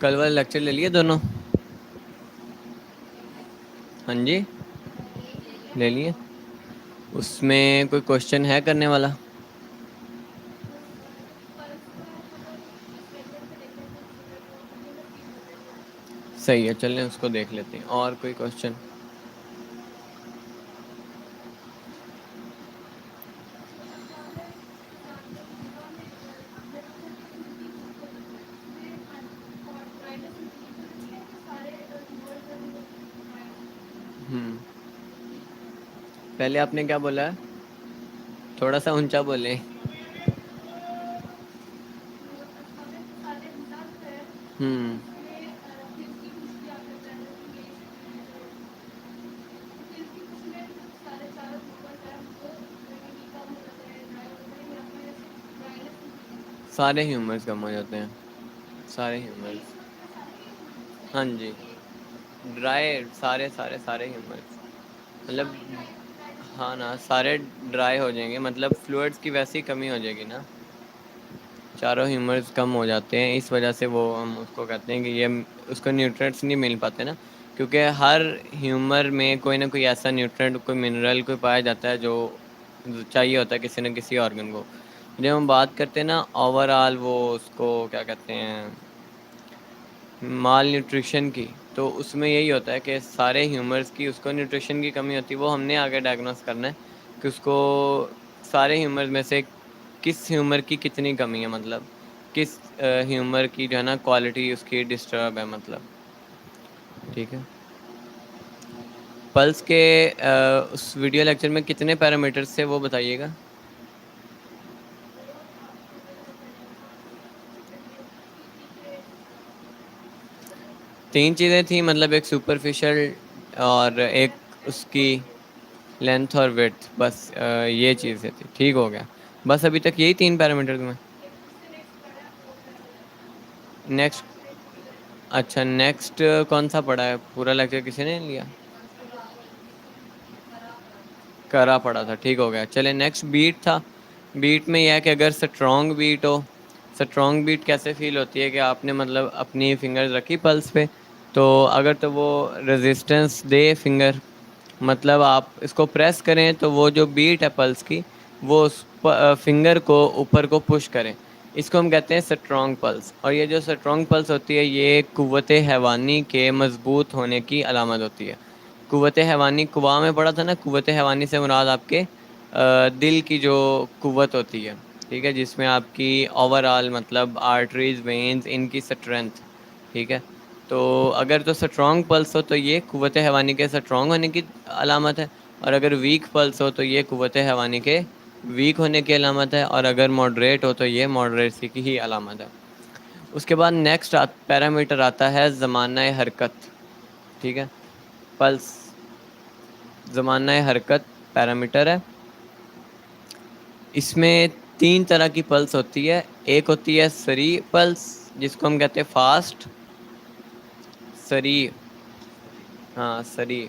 कल वाला लेक्चर ले लिए दोनों? हाँ जी, ले लिए। उसमें कोई क्वेश्चन है करने वाला? सही है, चलें उसको देख लेते हैं। और कोई क्वेश्चन? पहले आपने क्या बोला है? थोड़ा सा ऊंचा बोले। हम्म सारे ह्यूमर्स कम हो जाते हैं। सारे ह्यूमर्स। हाँ जी। ड्राई, सारे सारे सारे ह्यूमर्स। मतलब हाँ ना, सारे ड्राई हो जाएंगे, मतलब फ्लूइड्स की वैसी कमी हो जाएगी ना। चारों ह्यूमर्स कम हो जाते हैं, इस वजह से वो हम उसको कहते हैं कि ये उसको न्यूट्रिएंट्स नहीं मिल पाते ना। क्योंकि हर ह्यूमर में कोई ना कोई ऐसा न्यूट्रिएंट, कोई मिनरल कोई पाया जाता है जो चाहिए होता है किसी न किसी ऑर्गन को। जब हम बात करते हैं ना ओवरऑल, वो उसको क्या कहते हैं, माल न्यूट्रिशन की, तो उसमें यही होता है कि सारे ह्यूमर्स की उसको न्यूट्रिशन की कमी होती है। वो हमने आगे डायग्नोस करना है कि उसको सारे ह्यूमर में से किस ह्यूमर की कितनी कमी है, मतलब किस ह्यूमर की जो है ना क्वालिटी उसकी डिस्टर्ब है, मतलब। ठीक है। पल्स के उस वीडियो लेक्चर में कितने पैरामीटर्स थे वो बताइएगा। 3 चीज़ें थी, मतलब एक सुपरफिशियल और एक उसकी लेंथ और विड्थ, बस ये चीज़ें थी। ठीक हो गया। बस अभी तक यही 3 पैरामीटर में। नेक्स्ट? अच्छा, नेक्स्ट कौन सा पढ़ा है? पूरा लेक्चर किसी ने नहीं लिया? करा पड़ा था, ठीक हो गया। चले, नेक्स्ट बीट था। बीट में यह है कि अगर स्ट्रॉन्ग बीट हो, स्ट्रॉन्ग बीट कैसे फील होती है कि आपने मतलब अपनी फिंगर्स रखी पल्स पे, तो अगर तो वो रेजिस्टेंस दे फिंगर, मतलब आप इसको प्रेस करें तो वो जो बीट है पल्स की, वो उस फिंगर को ऊपर को पुश करें, इसको हम कहते हैं स्ट्रॉन्ग पल्स। और ये जो स्ट्रॉन्ग पल्स होती है, ये कुव्वत हैवानी के मजबूत होने की अलामत होती है। कुव्वत हैवानी, कुआ में पढ़ा था ना, कुव्वत हैवानी से मुराद आपके दिल की जो कुव्वत होती है, ठीक है, जिसमें आपकी ओवरऑल मतलब आर्टरीज, वेन्स, इनकी स्ट्रेंथ। ठीक है। तो अगर तो स्ट्रॉन्ग पल्स हो तो ये कुव्वत हैवानी के स्ट्रॉन्ग होने की अलामत है, और अगर वीक पल्स हो तो ये कुव्वत हैवानी के वीक होने की अलामत है, और अगर मॉडरेट हो तो ये मॉडरेसी की ही अलामत है। उसके बाद नेक्स्ट पैरामीटर आता है ज़माना हरकत। ठीक है। पल्स, ज़माना हरकत पैरामीटर है। इसमें 3 तरह की पल्स होती है। एक होती है सरी पल्स, जिसको हम कहते हैं फास्ट सरी। हाँ, सरी,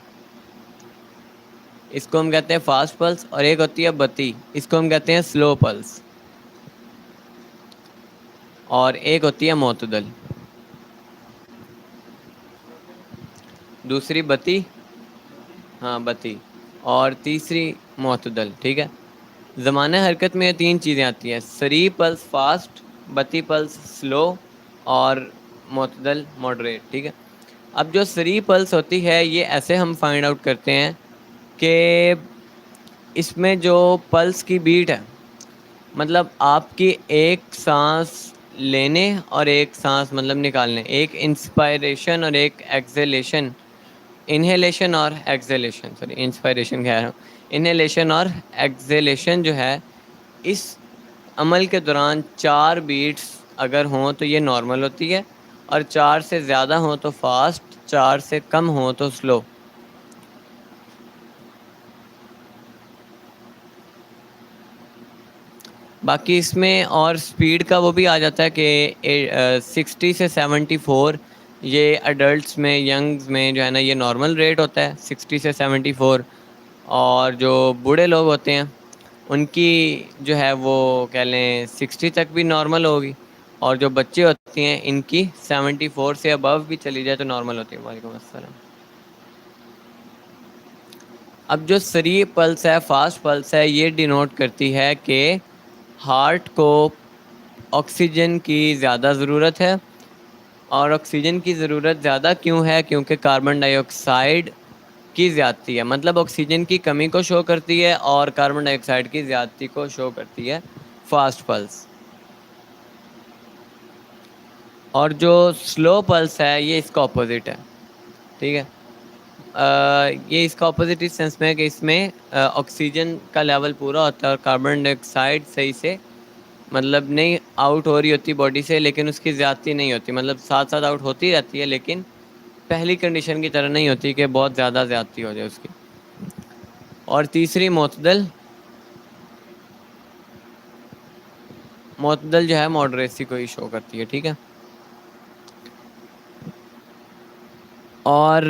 इसको हम कहते हैं फास्ट पल्स। और एक होती है बती, इसको हम कहते हैं स्लो पल्स। और एक होती है मोतदल। दूसरी बती, हाँ बती, और तीसरी मोतदल। ठीक है। ज़माने हरकत में ये 3 चीज़ें आती हैं: सरी पल्स फास्ट, बती पल्स स्लो, और मोतदल मॉडरेट। ठीक है। अब जो सरी पल्स होती है, ये ऐसे हम फाइंड आउट करते हैं कि इसमें जो पल्स की बीट है, मतलब आपकी एक सांस लेने और एक सांस मतलब निकालने, एक इंस्पायरेशन और एक एक्सेलेशन, इनहेलेशन और एक्सेलेशन, सॉरी इंस्पायरेशन कह रहा हूँ, इनहेलेशन और एक्सेलेशन जो है, इस अमल के दौरान 4 बीट्स अगर हों तो ये नॉर्मल होती है, और 4 से ज़्यादा हों तो फास्ट, 4 से कम हों तो स्लो। बाकी इसमें और स्पीड का वो भी आ जाता है कि 60 से 74, ये अडल्ट्स में, यंग्स में जो है ना, ये नॉर्मल रेट होता है 60 से 74। और जो बूढ़े लोग होते हैं उनकी जो है वो कह लें 60 तक भी नॉर्मल होगी। और जो बच्चे होती हैं इनकी 74 से अबव भी चली जाए तो नॉर्मल होती है। वालेकुम अस्सलाम। अब जो सरी पल्स है, फास्ट पल्स है, ये डिनोट करती है कि हार्ट को ऑक्सीजन की ज़्यादा ज़रूरत है। और ऑक्सीजन की ज़रूरत ज़्यादा क्यों है? क्योंकि कार्बन डाइऑक्साइड की ज़्यादती है, मतलब ऑक्सीजन की कमी को शो करती है और कार्बन डाइऑक्साइड की ज़्यादती को शो करती है फास्ट पल्स। और जो स्लो पल्स है ये इसका ऑपोजिट है, ठीक है। ये इसका ऑपोजिट इस सेंस में है कि इसमें ऑक्सीजन का लेवल पूरा होता है और कार्बन डाइऑक्साइड सही से मतलब नहीं आउट हो रही होती बॉडी से, लेकिन उसकी ज़्यादती नहीं होती, मतलब साथ साथ आउट होती रहती है, लेकिन पहली कंडीशन की तरह नहीं होती कि बहुत ज़्यादा ज़्यादती हो जाए उसकी। और तीसरी मोतदल, मोतदल जो है मॉडरेसी को ही शो करती है, ठीक है। और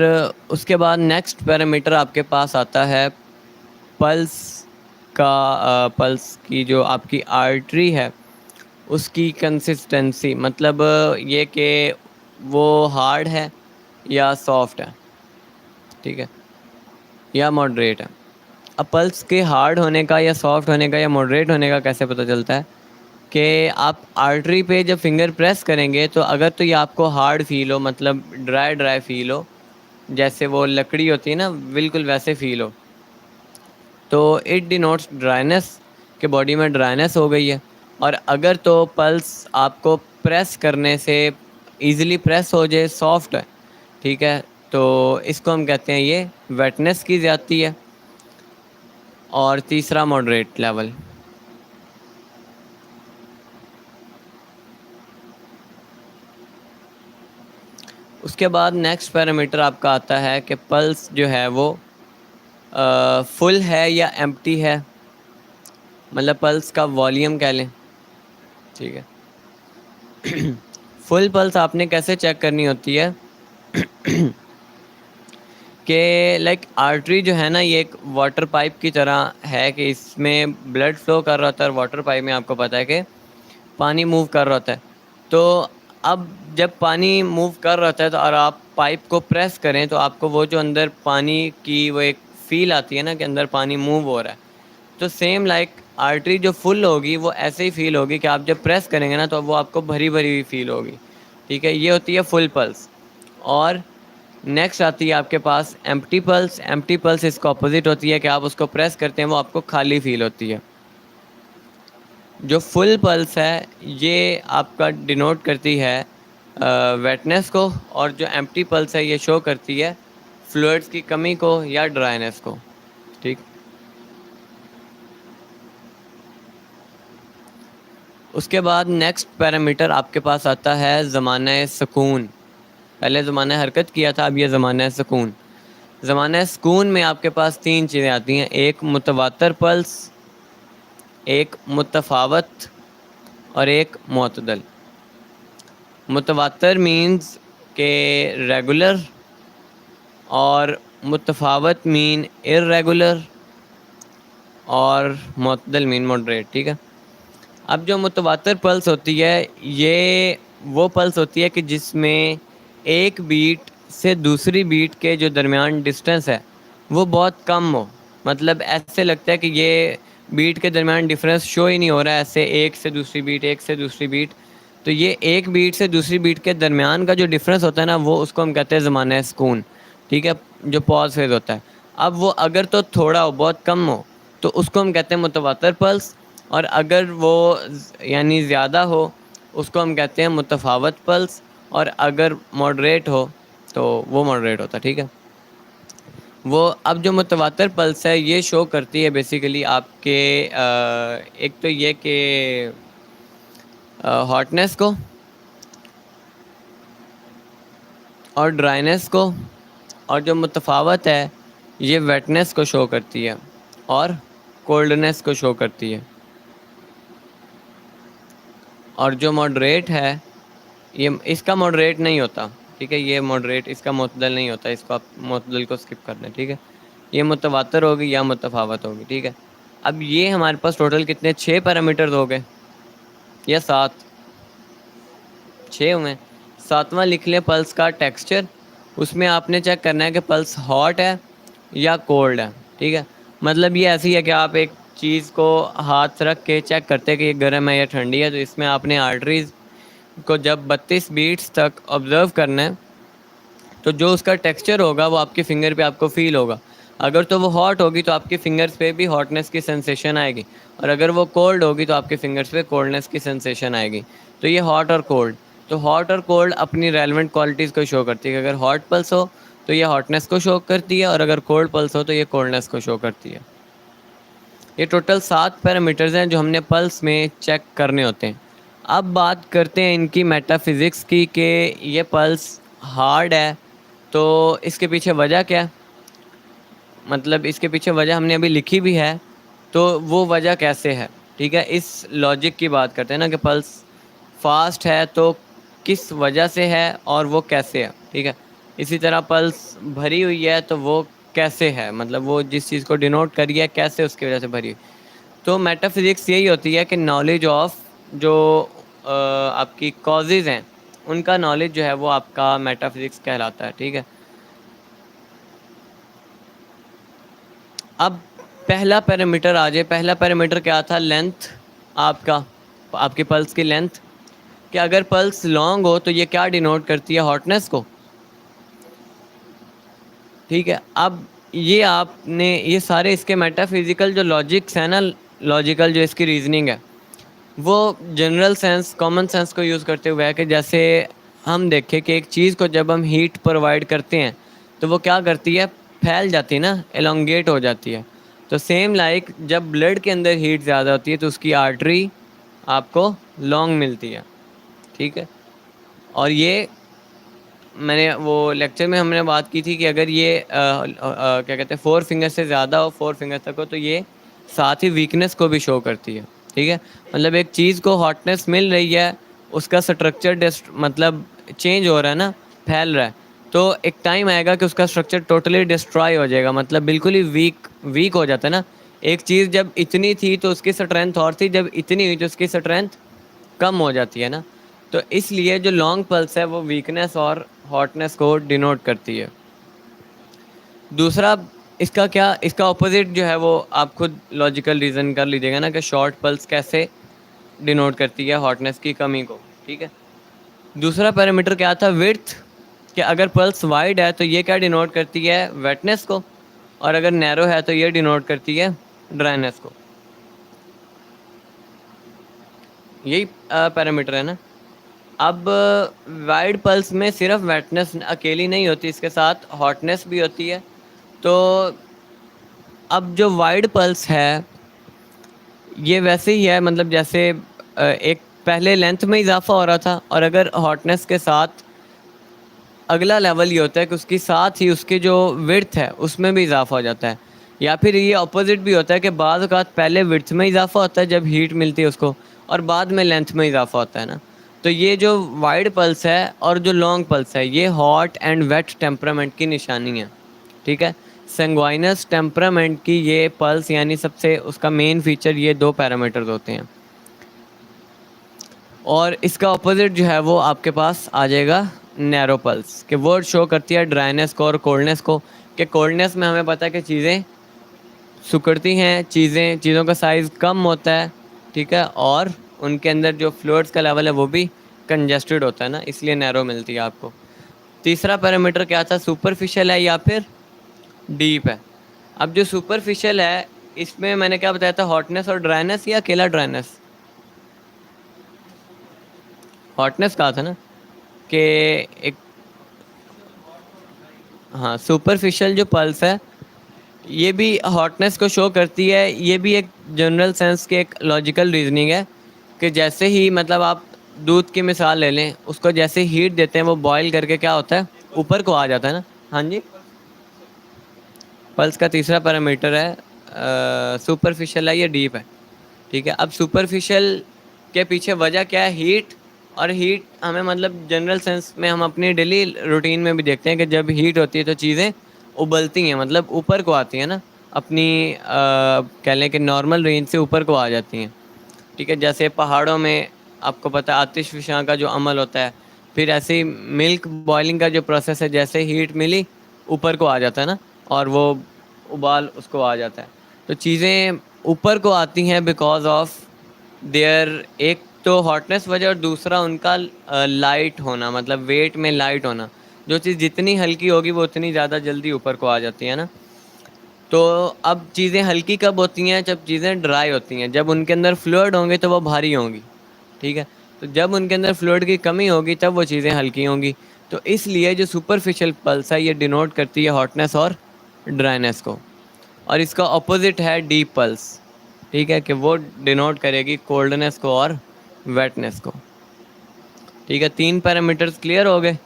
उसके बाद नेक्स्ट पैरामीटर आपके पास आता है पल्स का। पल्स की जो आपकी आर्टरी है उसकी कंसिस्टेंसी, मतलब ये कि वो हार्ड है या सॉफ्ट है, ठीक है, या मॉडरेट है। अब पल्स के हार्ड होने का या सॉफ्ट होने का या मॉडरेट होने का कैसे पता चलता है? कि आप आर्टरी पे जब फिंगर प्रेस करेंगे तो अगर तो ये आपको हार्ड फील हो, मतलब ड्राई ड्राई फील हो, जैसे वो लकड़ी होती है ना, बिल्कुल वैसे फील हो, तो इट डिनोट्स ड्राइनेस, कि बॉडी में ड्राइनेस हो गई है। और अगर तो पल्स आपको प्रेस करने से इजीली प्रेस हो जाए, सॉफ्ट है, ठीक है, तो इसको हम कहते हैं ये वेटनेस की ज़्यादती है। और तीसरा मॉडरेट लेवल। उसके बाद नेक्स्ट पैरामीटर आपका आता है कि पल्स जो है वो फुल है या एम्प्टी है, मतलब पल्स का वॉल्यूम कह लें, ठीक है। फुल पल्स आपने कैसे चेक करनी होती है कि लाइक आर्टरी जो है ना, ये एक वाटर पाइप की तरह है कि इसमें ब्लड फ्लो कर रहा होता है और वाटर पाइप में आपको पता है कि पानी मूव कर रहा होता है। तो अब जब पानी मूव कर रहा होता है तो और आप पाइप को प्रेस करें तो आपको वो जो अंदर पानी की वो एक फील आती है ना कि अंदर पानी मूव हो रहा है। तो सेम लाइक आर्टरी जो फुल होगी वो ऐसे ही फील होगी कि आप जब प्रेस करेंगे ना तो वो आपको भरी भरी हुई फील होगी, ठीक है। ये होती है फुल पल्स। और नेक्स्ट आती है आपके पास एम्प्टी पल्स। एम्प्टी पल्स इसका ऑपोजिट होती है कि आप उसको प्रेस करते हैं वो आपको खाली फील होती है। जो फुल पल्स है ये आपका डिनोट करती है वेटनेस को, और जो एम्प्टी पल्स है ये शो करती है फ्लूइड्स की कमी को या ड्राइनेस को, ठीक। उसके बाद नेक्स्ट पैरामीटर आपके पास आता है ज़माना सुकून। पहले ज़माना हरकत किया था, अब ये ज़माना सुकून। ज़माना सुकून में आपके पास तीन चीज़ें आती हैं, एक मुतवातर पल्स, एक मुतफावत और एक मुतदल। मुतवातर मीन्स के रेगुलर और मुतफावत मीन इर्रेगुलर और मुतदल मीन मॉडरेट, ठीक है। अब जो मुतवातर पल्स होती है ये वो पल्स होती है कि जिसमें एक बीट से दूसरी बीट के जो दरमियान डिस्टेंस है वो बहुत कम हो, मतलब ऐसे लगता है कि ये बीट के दरमियान डिफरेंस शो ही नहीं हो रहा है, ऐसे एक से दूसरी बीट, एक से दूसरी बीट। तो ये एक बीट से दूसरी बीट के दरमियान का जो डिफरेंस होता है ना वो उसको हम कहते हैं ज़माना सुकून, ठीक है, जो पॉज फेज होता है। अब वो अगर तो थोड़ा हो, बहुत कम हो, तो उसको हम कहते हैं मुतवातर पल्स। और अगर वो यानी ज़्यादा हो उसको हम कहते हैं मुतफावत पल्स। और अगर मॉडरेट हो तो वो मॉडरेट होता है, ठीक है। वो अब जो मुतवातर पल्स है ये शो करती है बेसिकली आपके एक तो ये कि हॉटनेस को और ड्राइनेस को, और जो मुतफावत है ये वेटनेस को शो करती है और कोल्डनेस को शो करती है। और जो मॉडरेट है ये इसका मॉडरेट नहीं होता, ठीक है, ये मॉडरेट इसका मुतदल नहीं होता, इसको आप मुतदल को स्किप कर दें, ठीक है। ये मुतवातर होगी या मुतफावत होगी, ठीक है। अब ये हमारे पास टोटल कितने 6 पैरामीटर्स हो गए या 7? 6 हुए। सातवां लिख लें पल्स का टेक्सचर। उसमें आपने चेक करना है कि पल्स हॉट है या कोल्ड है। ठीक है, मतलब ये ऐसी है कि आप एक चीज़ को हाथ रख के चेक करते हैं कि ये गर्म है या ठंडी है। तो इसमें आपने आर्टरीज को जब 32 बीट्स तक ऑब्ज़र्व करना है, तो जो उसका टेक्सचर होगा वो आपके फिंगर पे आपको फील होगा। अगर तो वो हॉट होगी तो आपके फिंगर्स पे भी हॉटनेस की सेंसेशन आएगी, और अगर वो कोल्ड होगी तो आपके फिंगर्स पे कोल्डनेस की सेंसेशन आएगी। तो ये हॉट और कोल्ड, तो हॉट और कोल्ड अपनी रेलेवेंट क्वालिटीज़ को शो करती है। अगर हॉट पल्स हो तो ये हॉटनेस को शो करती है, और अगर कोल्ड पल्स हो तो ये कोल्डनेस को शो करती है। ये टोटल 7 पैरामीटर्स हैं जो हमने पल्स में चेक करने होते हैं। अब बात करते हैं इनकी मेटाफिज़िक्स की कि ये पल्स हार्ड है, तो इसके पीछे वजह क्या है, मतलब इसके पीछे वजह हमने अभी लिखी भी है, तो वो वजह कैसे है। ठीक है, इस लॉजिक की बात करते हैं ना कि पल्स फास्ट है तो किस वजह से है और वो कैसे है। ठीक है, इसी तरह पल्स भरी हुई है तो वो कैसे है, मतलब वो जिस चीज़ को डिनोट करी है कैसे उसकी वजह से भरी हुई। तो मेटाफिज़िक्स यही होती है कि नॉलेज ऑफ जो आपकी कॉजेज़ हैं उनका नॉलेज जो है वो आपका मेटाफिज़िक्स कहलाता है। ठीक है, अब पहला पैरामीटर आ जाए। पहला पैरामीटर क्या था, लेंथ, आपका आपके पल्स की लेंथ। कि अगर पल्स लॉन्ग हो तो ये क्या डिनोट करती है, हॉटनेस को। ठीक है, अब ये आपने ये सारे इसके मेटाफिजिकल जो लॉजिक्स हैं ना, लॉजिकल जो इसकी रीजनिंग है वो जनरल सेंस, कॉमन सेंस को यूज़ करते हुए है। कि जैसे हम देखें कि एक चीज़ को जब हम हीट प्रोवाइड करते हैं तो वो क्या करती है, फैल जाती है ना, एलोंगेट हो जाती है। तो सेम लाइक जब ब्लड के अंदर हीट ज़्यादा होती है तो उसकी आर्टरी आपको लॉन्ग मिलती है। ठीक है, और ये मैंने वो लेक्चर में हमने बात की थी कि अगर ये क्या कहते हैं 4 फिंगर से ज़्यादा हो, 4 फिंगर तक हो, तो ये साथ ही वीकनेस को भी शो करती है। ठीक है, मतलब एक चीज़ को हॉटनेस मिल रही है, उसका स्ट्रक्चर मतलब चेंज हो रहा है ना, फैल रहा है, तो एक टाइम आएगा कि उसका स्ट्रक्चर टोटली डिस्ट्रॉय हो जाएगा, मतलब बिल्कुल ही वीक हो जाता है ना। एक चीज़ जब इतनी थी तो उसकी स्ट्रेंथ और थी, जब इतनी हुई तो उसकी स्ट्रेंथ कम हो जाती है ना। तो इसलिए जो लॉन्ग पल्स है वो वीकनेस और हॉटनेस को डिनोट करती है। दूसरा इसका क्या, इसका ऑपोजिट जो है वो आप खुद लॉजिकल रीज़न कर लीजिएगा ना कि शॉर्ट पल्स कैसे डिनोट करती है हॉटनेस की कमी को। ठीक है, दूसरा पैरामीटर क्या था, विड्थ। कि अगर पल्स वाइड है तो ये क्या डिनोट करती है, वेटनेस को, और अगर नैरो है तो ये डिनोट करती है ड्राइनेस को। यही पैरामीटर है ना। अब वाइड पल्स में सिर्फ वेटनेस अकेली नहीं होती, इसके साथ हॉटनेस भी होती है। तो अब जो वाइड पल्स है ये वैसे ही है, मतलब जैसे एक पहले लेंथ में इजाफा हो रहा था, और अगर हॉटनेस के साथ अगला लेवल ये होता है कि उसके साथ ही उसकी जो विड्थ है उसमें भी इजाफा हो जाता है। या फिर ये अपोजिट भी होता है कि बाज़ औक़ात पहले विड्थ में इजाफा होता है जब हीट मिलती है उसको, और बाद में लेंथ में इजाफा होता है ना। तो ये जो वाइड पल्स है और जो लॉन्ग पल्स है ये हॉट एंड वेट टेम्परामेंट की निशानी है। ठीक है, सेंग्वाइनस टेम्परामेंट की ये पल्स यानी सबसे उसका मेन फीचर ये 2 पैरामीटर्स होते हैं। और इसका ऑपोजिट जो है वो आपके पास आ जाएगा नैरो पल्स, कि वो शो करती है ड्राइनेस को और कोल्डनेस को। कि कोल्डनेस में हमें पता है कि चीज़ें सिकुड़ती हैं, चीज़ों का साइज़ कम होता है। ठीक है, और उनके अंदर जो फ्लूइड्स का लेवल है वो भी कंजेस्टेड होता है ना, इसलिए नैरो मिलती है आपको। तीसरा पैरामीटर क्या था, सुपरफिशियल है या फिर डीप है। अब जो सुपरफिशियल है इसमें मैंने क्या बताया था, हॉटनेस और ड्राइनेस, या अकेला ड्राइनेस, हॉटनेस कहा था ना कि एक, हाँ, सुपरफिशियल जो पल्स है ये भी हॉटनेस को शो करती है। ये भी एक जनरल सेंस की एक लॉजिकल रीजनिंग है कि जैसे ही मतलब आप दूध की मिसाल ले लें, उसको जैसे हीट देते हैं वो बॉईल करके क्या होता है, ऊपर को आ जाता है ना। हाँ जी, पल्स का तीसरा पैरामीटर है सुपरफिशियल है, ये डीप है। ठीक है, अब सुपरफिशियल के पीछे वजह क्या है, हीट। और हीट हमें मतलब जनरल सेंस में हम अपनी डेली रूटीन में भी देखते हैं कि जब हीट होती है तो चीज़ें उबलती हैं, मतलब ऊपर को आती हैं ना, अपनी कह लें कि नॉर्मल रेंज से ऊपर को आ जाती हैं। ठीक है, जैसे पहाड़ों में आपको पता है आतिशफ़िशां का जो अमल होता है, फिर ऐसे ही मिल्क बॉइलिंग का जो प्रोसेस है, जैसे हीट मिली ऊपर को आ जाता है ना, और वो उबाल उसको आ जाता है। तो चीज़ें ऊपर को आती हैं बिकॉज ऑफ देयर, एक तो हॉटनेस वजह और दूसरा उनका लाइट होना, मतलब वेट में लाइट होना। जो चीज़ जितनी हल्की होगी वो उतनी ज़्यादा जल्दी ऊपर को आ जाती है ना। तो अब चीज़ें हल्की कब होती हैं? जब चीज़ें ड्राई होती हैं। जब उनके अंदर फ्लूइड होंगे तो वो भारी होंगी, ठीक है। तो जब उनके अंदर फ्लूइड की कमी होगी तब वो चीज़ें हल्की होंगी। तो इसलिए जो सुपरफिशियल पल्स है ये डिनोट करती है हॉटनेस और ड्राइनेस को, और इसका ऑपोजिट है डीप पल्स, ठीक है, कि वो डिनोट करेगी कोल्डनेस को और वेटनेस को। ठीक है, 3 पैरामीटर्स क्लियर हो गए।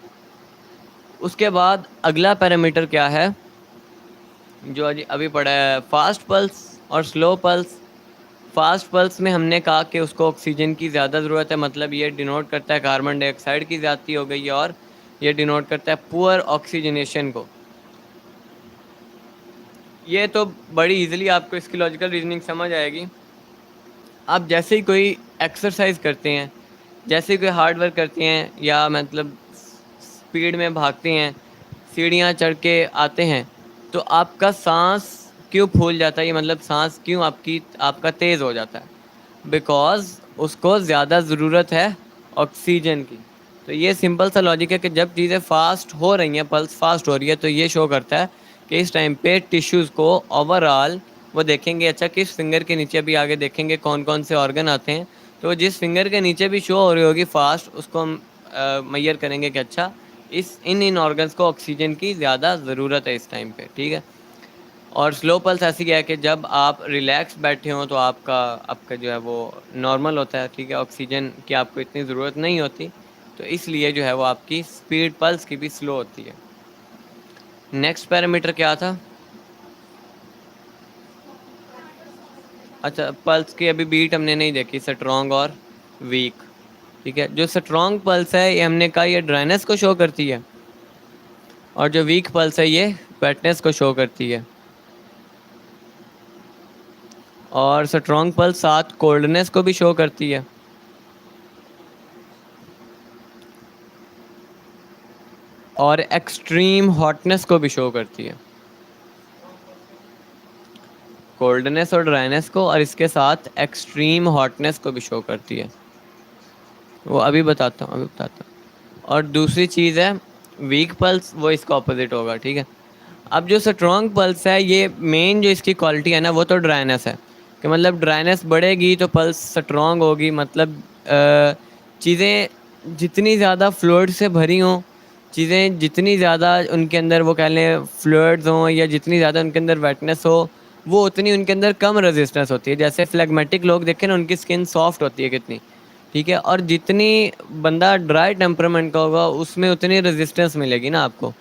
उसके बाद अगला पैरामीटर क्या है जो अभी पढ़ा है? फास्ट पल्स और स्लो पल्स। फास्ट पल्स में हमने कहा कि उसको ऑक्सीजन की ज़्यादा ज़रूरत है, मतलब ये डिनोट करता है कार्बन डाइऑक्साइड की ज़्यादती हो गई है, और ये डिनोट करता है पुअर ऑक्सीजनेशन को। ये तो बड़ी इजीली आपको इसकी लॉजिकल रीजनिंग समझ आएगी। आप जैसे ही कोई एक्सरसाइज करते हैं, जैसे ही कोई हार्ड वर्क करते हैं, या मतलब स्पीड में भागते हैं, सीढ़ियाँ चढ़ के आते हैं, तो आपका सांस क्यों फूल जाता है? ये मतलब सांस क्यों आपका तेज़ हो जाता है? बिकॉज उसको ज़्यादा ज़रूरत है ऑक्सीजन की। तो ये सिंपल सा लॉजिक है कि जब चीज़ें फास्ट हो रही हैं, पल्स फास्ट हो रही है, तो ये शो करता है कि इस टाइम पे टिश्यूज़ को ओवरऑल वो देखेंगे, अच्छा किस फिंगर के नीचे भी आगे देखेंगे कौन कौन से ऑर्गन आते हैं, तो जिस फिंगर के नीचे भी शो हो रही होगी फास्ट, उसको हम मैयर करेंगे कि अच्छा इन ऑर्गन्स को ऑक्सीजन की ज़्यादा ज़रूरत है इस टाइम पे, ठीक है। और स्लो पल्स ऐसी क्या है कि जब आप रिलैक्स बैठे हो तो आपका आपका जो है वो नॉर्मल होता है, ठीक है, ऑक्सीजन की आपको इतनी ज़रूरत नहीं होती, तो इसलिए जो है वो आपकी स्पीड पल्स की भी स्लो होती है। नेक्स्ट पैरामीटर क्या था? अच्छा, पल्स की अभी बीट हमने नहीं देखी, स्ट्रॉन्ग और वीक, ठीक है। जो स्ट्रॉन्ग पल्स है ये हमने कहा ये ड्राइनेस को शो करती है, और जो वीक पल्स है ये वेटनेस को शो करती है। और स्ट्रॉन्ग पल्स साथ कोल्डनेस को भी शो करती है, और एक्सट्रीम हॉटनेस को भी शो करती है। कोल्डनेस और ड्राइनेस को, और इसके साथ एक्सट्रीम हॉटनेस को भी शो करती है। वो अभी बताता हूँ। और दूसरी चीज़ है वीक पल्स, वो इसका ऑपोजिट होगा, ठीक है। अब जो स्ट्रॉन्ग पल्स है ये मेन जो इसकी क्वालिटी है ना वो तो ड्राइनेस है, कि मतलब ड्राइनेस बढ़ेगी तो पल्स स्ट्रॉन्ग होगी, मतलब चीज़ें जितनी ज़्यादा फ्लूइड से भरी हों, चीज़ें जितनी ज़्यादा उनके अंदर वो कह लें फ्लूइड्स हों, या जितनी ज़्यादा उनके अंदर वेटनेस हो, वो उतनी उनके अंदर कम रेजिस्टेंस होती है। जैसे फ्लेगमेटिक लोग देखें ना, उनकी स्किन सॉफ्ट होती है कितनी, ठीक है। और जितनी बंदा ड्राई टेम्परामेंट का होगा उसमें उतनी रेजिस्टेंस मिलेगी ना आपको,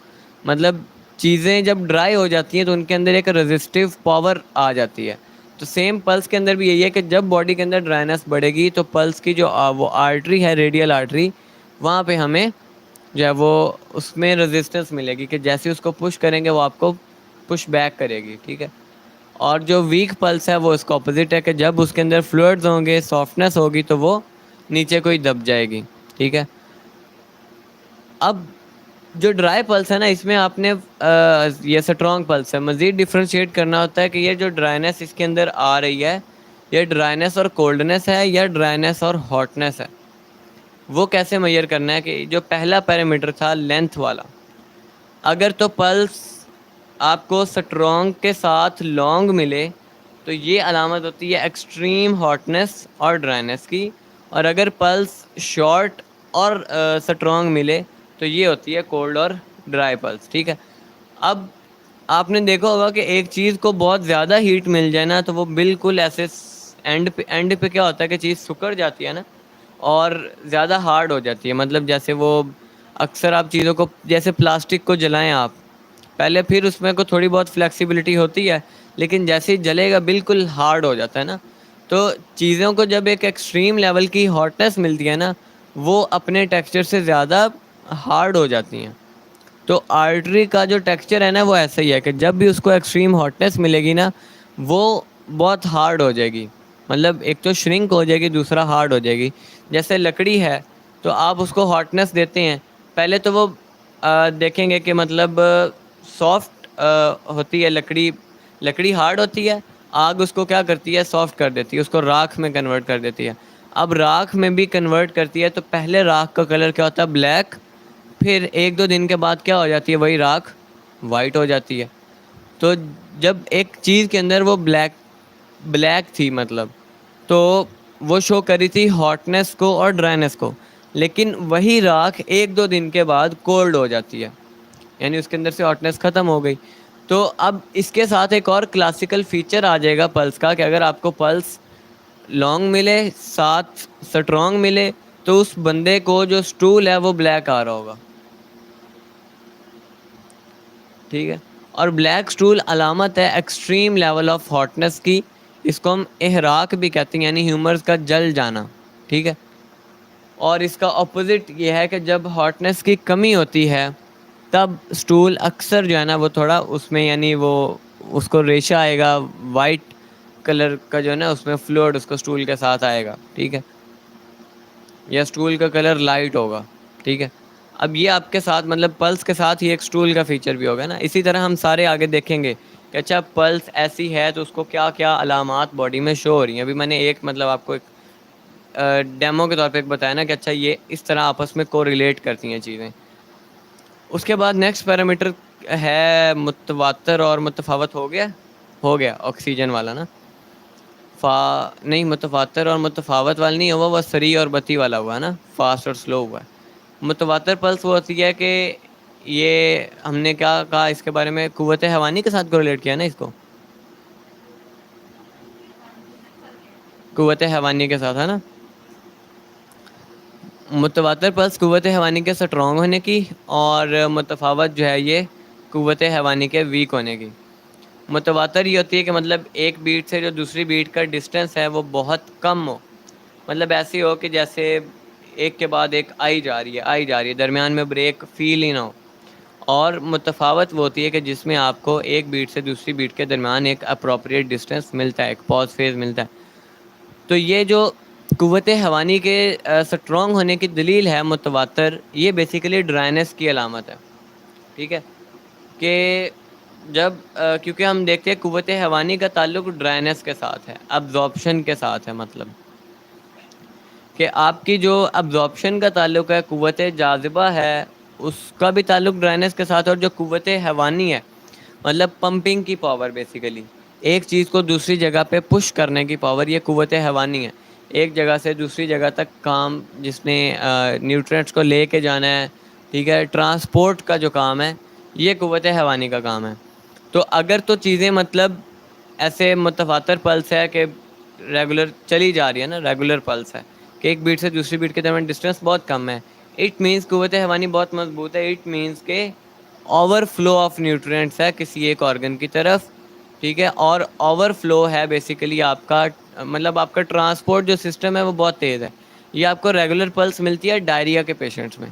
मतलब चीज़ें जब ड्राई हो जाती हैं तो उनके अंदर एक रेजिस्टिव पावर आ जाती है। तो सेम पल्स के अंदर भी यही है कि जब बॉडी के अंदर ड्राइनेस बढ़ेगी तो पल्स की जो वो आर्टरी है, रेडियल आर्टरी, वहाँ पे हमें जो है वो उसमें रेजिस्टेंस मिलेगी, कि जैसे उसको पुश करेंगे वो आपको पुश बैक करेगी, ठीक है। और जो वीक पल्स है वो इसका ऑपोजिट है, कि जब उसके अंदर फ्लूइड्स होंगे, सॉफ्टनेस होगी, तो वो नीचे को ही दब जाएगी, ठीक है। अब जो ड्राई पल्स है ना, इसमें आपने ये स्ट्रॉन्ग पल्स है, मज़ीद डिफ्रेंशिएट करना होता है कि ये जो ड्राइनेस इसके अंदर आ रही है, ये ड्राइनेस और कोल्डनेस है या ड्राइनेस और हॉटनेस है। वो कैसे मेजर करना है? कि जो पहला पैरामीटर था लेंथ वाला, अगर तो पल्स आपको स्ट्रॉन्ग के साथ लॉन्ग मिले तो ये अलामत होती है एक्सट्रीम हॉटनेस और ड्राइनेस की, और अगर पल्स शॉर्ट और स्ट्रॉन्ग मिले तो ये होती है कोल्ड और ड्राई पल्स, ठीक है। अब आपने देखा होगा कि एक चीज़ को बहुत ज़्यादा हीट मिल जाए ना तो वो बिल्कुल ऐसे एंड पे क्या होता है कि चीज़ सिकुड़ जाती है ना, और ज़्यादा हार्ड हो जाती है। मतलब जैसे वो अक्सर आप चीज़ों को, जैसे प्लास्टिक को जलाएं आप पहले, फिर उसमें को थोड़ी बहुत फ्लेक्सिबिलिटी होती है, लेकिन जैसे ही जलेगा बिल्कुल हार्ड हो जाता है ना। तो चीज़ों को जब एक एक्सट्रीम लेवल की हॉटनेस मिलती है ना, वो अपने टेक्सचर से ज़्यादा हार्ड हो जाती हैं। तो आर्टरी का जो टेक्सचर है ना वो ऐसा ही है कि जब भी उसको एक्सट्रीम हॉटनेस मिलेगी ना वो बहुत हार्ड हो जाएगी, मतलब एक तो श्रिंक हो जाएगी, दूसरा हार्ड हो जाएगी। जैसे लकड़ी है तो आप उसको हॉटनेस देते हैं, पहले तो वो देखेंगे कि मतलब सॉफ्ट होती है लकड़ी, लकड़ी हार्ड होती है, आग उसको क्या करती है, सॉफ्ट कर देती है, उसको राख में कन्वर्ट कर देती है। अब राख में भी कन्वर्ट करती है तो पहले राख का कलर क्या होता है, ब्लैक, फिर एक दो दिन के बाद क्या हो जाती है वही राख वाइट हो जाती है। तो जब एक चीज़ के अंदर वो ब्लैक ब्लैक थी मतलब, तो वो शो करी थी हॉटनेस को और ड्राइनेस को, लेकिन वही राख एक दो दिन के बाद कोल्ड हो जाती है, यानी उसके अंदर से हॉटनेस ख़त्म हो गई। तो अब इसके साथ एक और क्लासिकल फीचर आ जाएगा पल्स का, कि अगर आपको पल्स लॉन्ग मिले साथ स्ट्रॉन्ग मिले तो उस बंदे को जो स्टूल है वो ब्लैक आ रहा होगा, ठीक है। और ब्लैक स्टूल अलामत है एक्सट्रीम लेवल ऑफ हॉटनेस की, इसको हम इहराक भी कहते हैं, यानी ह्यूमर्स का जल जाना, ठीक है। और इसका ऑपोजिट ये है कि जब हॉटनेस की कमी होती है तब स्टूल अक्सर जो है ना वो थोड़ा उसमें, यानी वो उसको रेशा आएगा वाइट कलर का जो है ना उसमें फ्लूइड उसको स्टूल के साथ आएगा, ठीक है, या स्टूल का कलर लाइट होगा, ठीक है। अब ये आपके साथ मतलब पल्स के साथ ही एक स्टूल का फीचर भी होगा ना। इसी तरह हम सारे आगे देखेंगे कि अच्छा पल्स ऐसी है तो उसको क्या क्या अलामात बॉडी में शो हो रही हैं। अभी मैंने एक मतलब आपको एक डेमो के तौर पे एक बताया ना कि अच्छा ये इस तरह आपस में कोरिलेट करती हैं चीज़ें। उसके बाद नेक्स्ट पैरामीटर है मुतवातर और मुतफावत। हो गया ऑक्सीजन वाला ना, नहीं मुतवातर और मुतफावत वाला नहीं हुआ, वह सरी और बती वाला हुआ ना, फास्ट और स्लो हुआ है। मुतवातर पल्स वो होती है कि ये हमने क्या कहा इसके बारे में, कुव्वत हैवानी के साथ कोरिलेट किया ना इसको, कुव्वत हैवानी के साथ है ना। मुतवातर पल्स कुव्वत हैवानी के स्ट्रॉन्ग होने की, और मुतफावत जो है ये कुव्वत हैवानी के वीक होने की। मुतवातर ये होती है कि मतलब एक बीट से जो दूसरी बीट का डिस्टेंस है वो बहुत कम हो, मतलब ऐसी हो कि जैसे एक के बाद एक आई जा रही है, दरमियान में ब्रेक फील ही ना हो। और मुतफावत वो होती है कि जिसमें आपको एक बीट से दूसरी बीट के दरमियान एक अप्रोप्रिएट डिस्टेंस मिलता है, एक पॉज फेज मिलता है। तो ये जो कुव्वत हवानी के स्ट्रॉन्ग होने की दलील है मुतवातर, ये बेसिकली ड्राइनेस की अलामत है, ठीक है। कि जब क्योंकि हम देखते हैं कुव्वत हवानी का ताल्लुक ड्राइनेस के साथ है, अब्जॉर्प्शन के साथ है, मतलब कि आपकी जो अब्जॉर्प्शन का ताल्लुक है, कुव्वत जाज़िबा है उसका भी ताल्लुक ड्राइनेस के साथ, और जो कुव्वत हवानी है मतलब पंपिंग की पावर, बेसिकली एक चीज़ को दूसरी जगह पे पुश करने की पावर, ये कुव्वत हवानी है। एक जगह से दूसरी जगह तक काम जिसने न्यूट्रिएंट्स को लेके जाना है, ठीक है, ट्रांसपोर्ट का जो काम है ये कुव्वत हवानी का काम है। तो अगर तो चीज़ें मतलब ऐसे मुतवातर पल्स है कि रेगुलर चली जा रही है ना, रेगुलर पल्स है कि एक बीट से दूसरी बीट के दरमियान डिस्टेंस बहुत कम है, इट मीन्स कुव्वत हवानी बहुत मजबूत है। इट मीन्स के ओवरफ्लो ऑफ न्यूट्रिएंट्स है किसी एक ऑर्गन की तरफ, ठीक है, और ओवरफ्लो है बेसिकली आपका मतलब आपका ट्रांसपोर्ट जो सिस्टम है वो बहुत तेज़ है। ये आपको रेगुलर पल्स मिलती है डायरिया के पेशेंट्स में,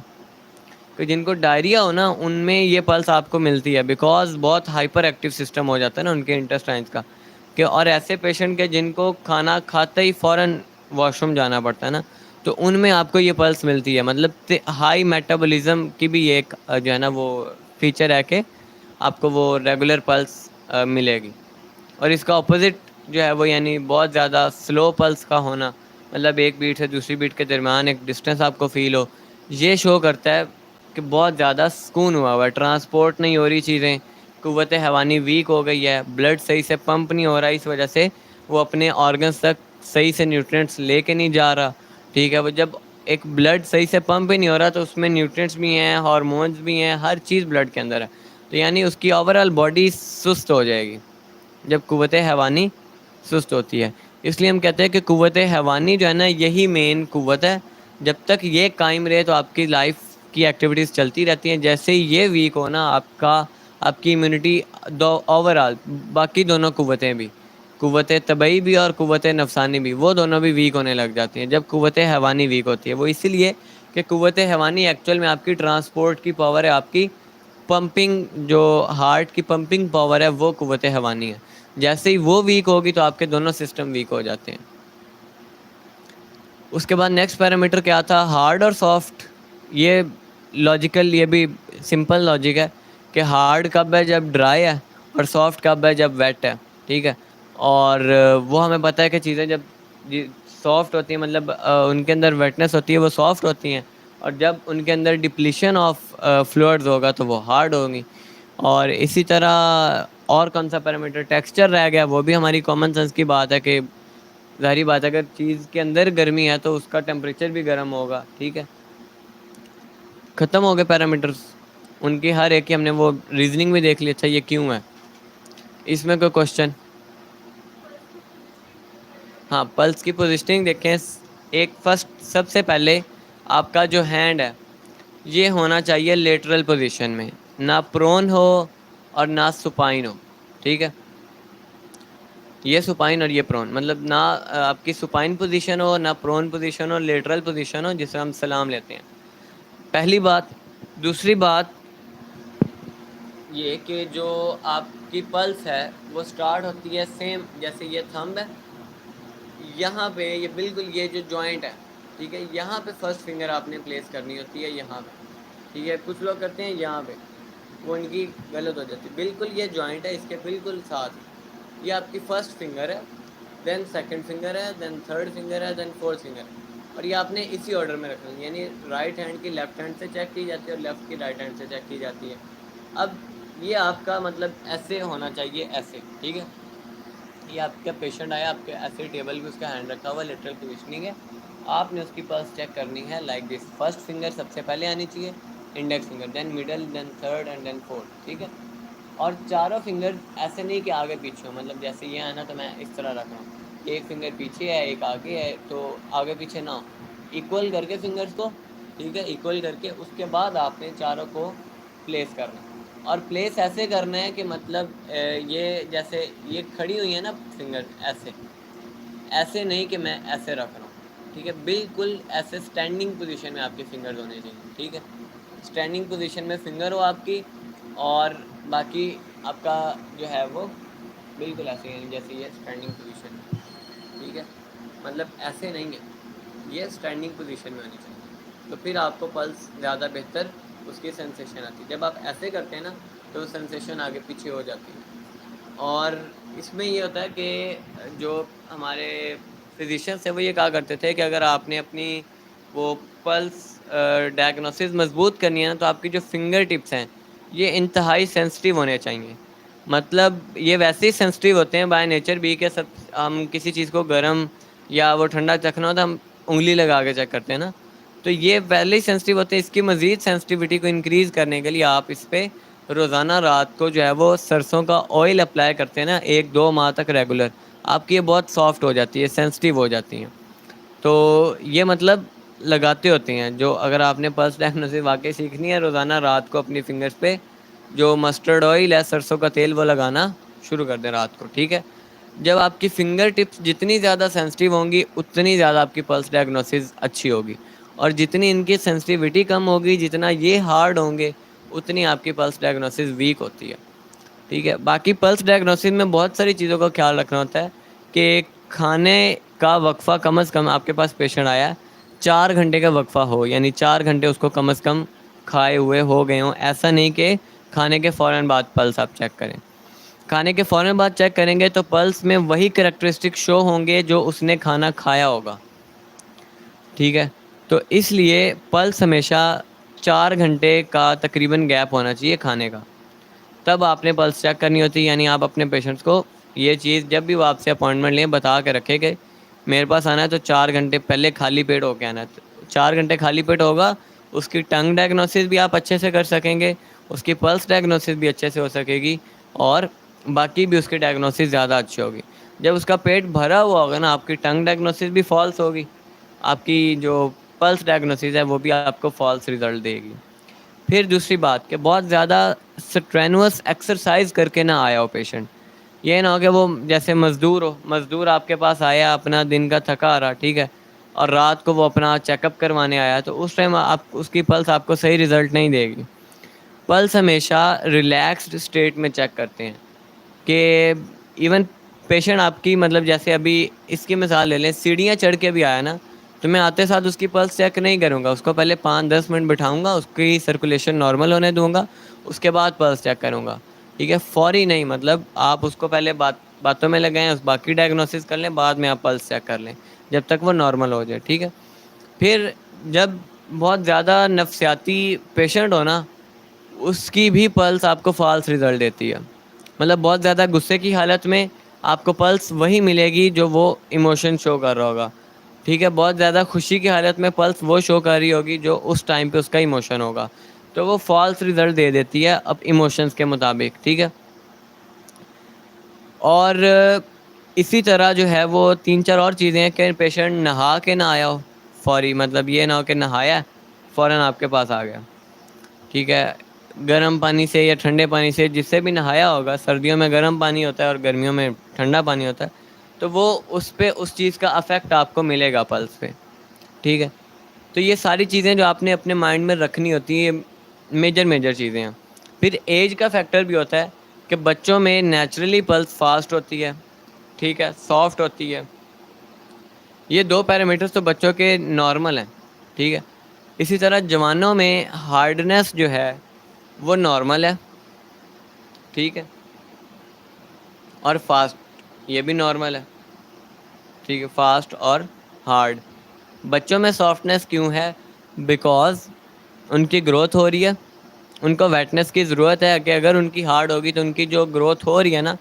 कि जिनको डायरिया हो ना उनमें ये पल्स आपको मिलती है, बिकॉज बहुत हाइपर एक्टिव सिस्टम हो जाता है ना उनके इंटेस्टाइन्स का, कि और ऐसे पेशेंट के जिनको खाना खाते ही फ़ौरन वॉशरूम जाना पड़ता है ना, तो उनमें आपको ये पल्स मिलती है। मतलब हाई मेटाबॉलिज्म की भी एक जो है ना वो फीचर है कि आपको वो रेगुलर पल्स मिलेगी। और इसका ऑपोजिट जो है वो यानी बहुत ज़्यादा स्लो पल्स का होना, मतलब एक बीट से दूसरी बीट के दरमियान एक डिस्टेंस आपको फील हो, ये शो करता है कि बहुत ज़्यादा सुकून हुआ है, ट्रांसपोर्ट नहीं हो रही चीज़ें, कुव्वत हवानी वीक हो गई है, ब्लड सही से पंप नहीं हो रहा, इस वजह से वो अपने ऑर्गन्स तक सही से न्यूट्रिएंट्स लेके नहीं जा रहा, ठीक है। वो जब एक ब्लड सही से पंप ही नहीं हो रहा तो उसमें न्यूट्रिएंट्स भी हैं, हार्मोन्स भी हैं, हर चीज़ ब्लड के अंदर है, तो यानी उसकी ओवरऑल बॉडी सुस्त हो जाएगी जब कुव्वत हैवानी सुस्त होती है। इसलिए हम कहते हैं कि कुव्वत हैवानी जो है ना यही मेन कुव्वत है। जब तक ये कायम रहे तो आपकी लाइफ की एक्टिविटीज़ चलती रहती हैं, जैसे ही ये वीक हो ना आपकी इम्यूनिटी दो ओवरऑल बाकी दोनों कुव्वतें भी, कुव्वत तबई भी और कुव्वत नफसानी भी, वो दोनों भी वीक होने लग जाती हैं जब कुव्वत हैवानी वीक होती है। वो इसीलिए कि कुव्वत हैवानी एक्चुअल में आपकी ट्रांसपोर्ट की पावर है, आपकी पंपिंग जो हार्ट की पंपिंग पावर है वो कुव्वत हैवानी है। जैसे ही वो वीक होगी तो आपके दोनों सिस्टम वीक हो जाते हैं। उसके बाद नेक्स्ट पैरामीटर क्या था, हार्ड और सॉफ्ट। ये लॉजिकल, ये भी सिंपल लॉजिक है कि हार्ड कब है, जब ड्राई है, और सॉफ्ट कब है, जब वेट है। ठीक है। और वो हमें पता है कि चीज़ें जब सॉफ्ट होती हैं, मतलब उनके अंदर वेटनेस होती है, वो सॉफ्ट होती हैं, और जब उनके अंदर डिप्लीशन ऑफ फ्लूइड्स होगा तो वो हार्ड होंगी। और इसी तरह और कौन सा पैरामीटर, टेक्सचर रह गया। वो भी हमारी कॉमन सेंस की बात है कि ज़ाहिर बात है अगर चीज़ के अंदर गर्मी है तो उसका टेम्परेचर भी गर्म होगा। ठीक है। ख़त्म हो गए पैरामीटर्स, उनकी हर एक की हमने वो रीजनिंग भी देख ली। अच्छा ये क्यों है, इसमें कोई क्वेश्चन? हाँ, पल्स की पोजिशनिंग देखें। एक फर्स्ट सबसे पहले आपका जो हैंड है ये होना चाहिए लेटरल पोजीशन में, ना प्रोन हो और ना सुपाइन हो। ठीक है। ये सुपाइन और ये प्रोन, मतलब ना आपकी सुपाइन पोजीशन हो, ना प्रोन पोजीशन हो, लेटरल पोजीशन हो जिसे हम सलाम लेते हैं। पहली बात। दूसरी बात ये कि जो आपकी पल्स है वो स्टार्ट होती है सेम, जैसे ये थंब है, यहाँ पे ये बिल्कुल ये जो जॉइंट है, ठीक है, यहाँ पे फर्स्ट फिंगर आपने प्लेस करनी होती है, यहाँ पे। ठीक है। कुछ लोग करते हैं यहाँ पे, वो इनकी गलत हो जाती है। बिल्कुल ये जॉइंट है, इसके बिल्कुल साथ ये आपकी फर्स्ट फिंगर है, देन सेकंड फिंगर है, देन थर्ड फिंगर है, देन फोर्थ फिंगर है। और ये आपने इसी ऑर्डर में रखना है, यानी राइट हैंड की लेफ्ट हैंड से चेक की जाती है और लेफ्ट की राइट हैंड से चेक की जाती है। अब ये आपका मतलब ऐसे होना चाहिए, ऐसे। ठीक है। ये आपका पेशेंट आया, आपके ऐसे टेबल पे उसका हैंड रखा हुआ, लेटरल पोजिशनिंग है, आपने उसकी पल्स चेक करनी है लाइक दिस। फर्स्ट फिंगर सबसे पहले आनी चाहिए, index finger, then middle, then third and then fourth. ठीक है। और चारों फिंगर ऐसे नहीं कि आगे पीछे हो, मतलब जैसे ये है ना तो मैं इस तरह रख रहा हूँ, एक फिंगर पीछे है एक आगे है, तो आगे पीछे ना हो, इक्वल करके फिंगर्स को। ठीक है। इक्वल करके उसके बाद आपने चारों को प्लेस करना है। और प्लेस ऐसे करना है कि मतलब ये जैसे ये खड़ी हुई है ना फिंगर, ऐसे ऐसे नहीं कि मैं ऐसे रख रहा हूँ। ठीक है। बिल्कुल ऐसे स्टैंडिंग पोजीशन में आपके फिंगर्स होने चाहिए। ठीक है। स्टैंडिंग पोजीशन में फिंगर हो आपकी, और बाकी आपका जो है वो बिल्कुल ऐसे है जैसे ये स्टैंडिंग पोजीशन है। ठीक है। मतलब ऐसे नहीं है, ये स्टैंडिंग पोजीशन में होनी चाहिए, तो फिर आपको पल्स ज़्यादा बेहतर उसकी सेंसेशन आती है। जब आप ऐसे करते हैं ना तो सेंसेशन आगे पीछे हो जाती है। और इसमें ये होता है कि जो हमारे फिजिशियंस हैं वो ये कहा करते थे कि अगर आपने अपनी वो पल्स डायग्नोसिस मजबूत करनी है ना तो आपकी जो फिंगर टिप्स हैं ये इंतहाई सेंसिटिव होने चाहिए। मतलब ये वैसे ही सेंसिटिव होते हैं बाय नेचर भी कि सब हम किसी चीज़ को गर्म या वो ठंडा चखना हो तो हम उंगली लगा के चेक करते हैं ना, तो ये पहले ही सेंसिटिव होते हैं। इसकी मज़ीद सेंसिटिविटी को इंक्रीज़ करने के लिए आप इस पर रोज़ाना रात को जो है वो सरसों का ऑयल अप्लाई करते हैं ना 1-2 माह तक रेगुलर, आपकी ये बहुत सॉफ्ट हो जाती है, सेंसिटिव हो जाती हैं। तो ये मतलब लगाते होते हैं, जो अगर आपने पल्स डायग्नोसिस वाकई सीखनी है, रोज़ाना रात को अपनी फिंगर्स पे जो मस्टर्ड ऑयल है, सरसों का तेल, वो लगाना शुरू कर दें रात को। ठीक है। जब आपकी फिंगर टिप्स जितनी ज़्यादा सेंसिटिव होंगी उतनी ज़्यादा आपकी पल्स डायग्नोसिस अच्छी होगी, और जितनी इनकी सेंसिटिविटी कम होगी, जितना ये हार्ड होंगे, उतनी आपकी पल्स डायग्नोसिस वीक होती है। ठीक है। बाकी पल्स डायग्नोसिस में बहुत सारी चीज़ों का ख्याल रखना होता है कि खाने का वक्फ़ा कम से कम, आपके पास पेशेंट आया है 4 घंटे का वक्फ़ा हो, यानी 4 घंटे उसको कम से कम खाए हुए हो गए हों। ऐसा नहीं कि खाने के फ़ौरन बाद पल्स आप चेक करें। खाने के फ़ौरन बाद चेक करेंगे तो पल्स में वही करैक्टरिस्टिक शो होंगे जो उसने खाना खाया होगा। ठीक है। तो इसलिए पल्स हमेशा 4 घंटे का तकरीबन गैप होना चाहिए खाने का, तब आपने पल्स चेक करनी होती है। यानी आप अपने पेशेंट्स को ये चीज़ जब भी वो आपसे अपॉइंटमेंट लें बता के रखें कि मेरे पास आना है तो 4 घंटे पहले खाली पेट होके आना है। तो 4 घंटे खाली पेट होगा, उसकी टंग डायग्नोसिस भी आप अच्छे से कर सकेंगे, उसकी पल्स डायग्नोसिस भी अच्छे से हो सकेगी, और बाकी भी उसकी डायग्नोसिस ज़्यादा अच्छी होगी। जब उसका पेट भरा हुआ होगा ना, आपकी टंग डायग्नोसिस भी फॉल्स होगी, आपकी जो पल्स डायग्नोसिस है वो भी आपको फॉल्स रिजल्ट देगी। फिर दूसरी बात कि बहुत ज़्यादा स्ट्रेनुअस एक्सरसाइज करके ना आया हो पेशेंट। ये ना हो कि वो जैसे मज़दूर हो, मज़दूर आपके पास आया अपना दिन का थका आ रहा, ठीक है, और रात को वो अपना चेकअप करवाने आया, तो उस टाइम आप उसकी पल्स आपको सही रिज़ल्ट नहीं देगी। पल्स हमेशा रिलैक्स्ड स्टेट में चेक करते हैं कि इवन पेशेंट आपकी, मतलब जैसे अभी इसकी मिसाल ले लें, सीढ़ियाँ चढ़ के भी आया ना तो मैं आते साथ उसकी पल्स चेक नहीं करूँगा, उसको पहले 5-10 मिनट बिठाऊंगा, उसकी सर्कुलेशन नॉर्मल होने दूंगा, उसके बाद पल्स चेक करूँगा। ठीक है, फौरी नहीं, मतलब आप उसको पहले बातों में लगाएं, उस बाकी डायग्नोसिस कर लें, बाद में आप पल्स चेक कर लें जब तक वो नॉर्मल हो जाए। ठीक है, फिर जब बहुत ज़्यादा नफसियाती पेशेंट हो ना, उसकी भी पल्स आपको फॉल्स रिजल्ट देती है। मतलब बहुत ज़्यादा गुस्से की हालत में आपको पल्स वही मिलेगी जो वो इमोशन शो कर रहा होगा। ठीक है, बहुत ज़्यादा खुशी की हालत में पल्स वो शो कर रही होगी जो उस टाइम पे उसका इमोशन होगा, तो वो फॉल्स रिजल्ट दे देती है अब इमोशंस के मुताबिक। ठीक है, और इसी तरह जो है वो 3-4 और चीज़ें हैं कि पेशेंट नहा के ना आया हो फौरी, मतलब ये ना हो कि नहाया फ़ौरन आपके पास आ गया। ठीक है, गर्म पानी से या ठंडे पानी से, जिससे भी नहाया होगा, सर्दियों में गर्म पानी होता है और गर्मियों में ठंडा पानी होता है, तो वो उस पे उस चीज़ का अफेक्ट आपको मिलेगा पल्स पे। ठीक है, तो ये सारी चीज़ें जो आपने अपने माइंड में रखनी होती हैं, मेजर मेजर चीज़ें हैं। फिर एज का फैक्टर भी होता है कि बच्चों में नेचुरली पल्स फास्ट होती है, ठीक है, सॉफ्ट होती है। ये 2 पैरामीटर्स तो बच्चों के नॉर्मल हैं। ठीक है, इसी तरह जवानों में हार्डनेस जो है वो नॉर्मल है। ठीक है, और फास्ट ये भी नॉर्मल है। ठीक है, फास्ट और हार्ड। बच्चों में सॉफ्टनेस क्यों है? बिकॉज उनकी ग्रोथ हो रही है, उनको वेटनेस की ज़रूरत है कि अगर उनकी हार्ड होगी तो उनकी जो ग्रोथ हो रही है ना,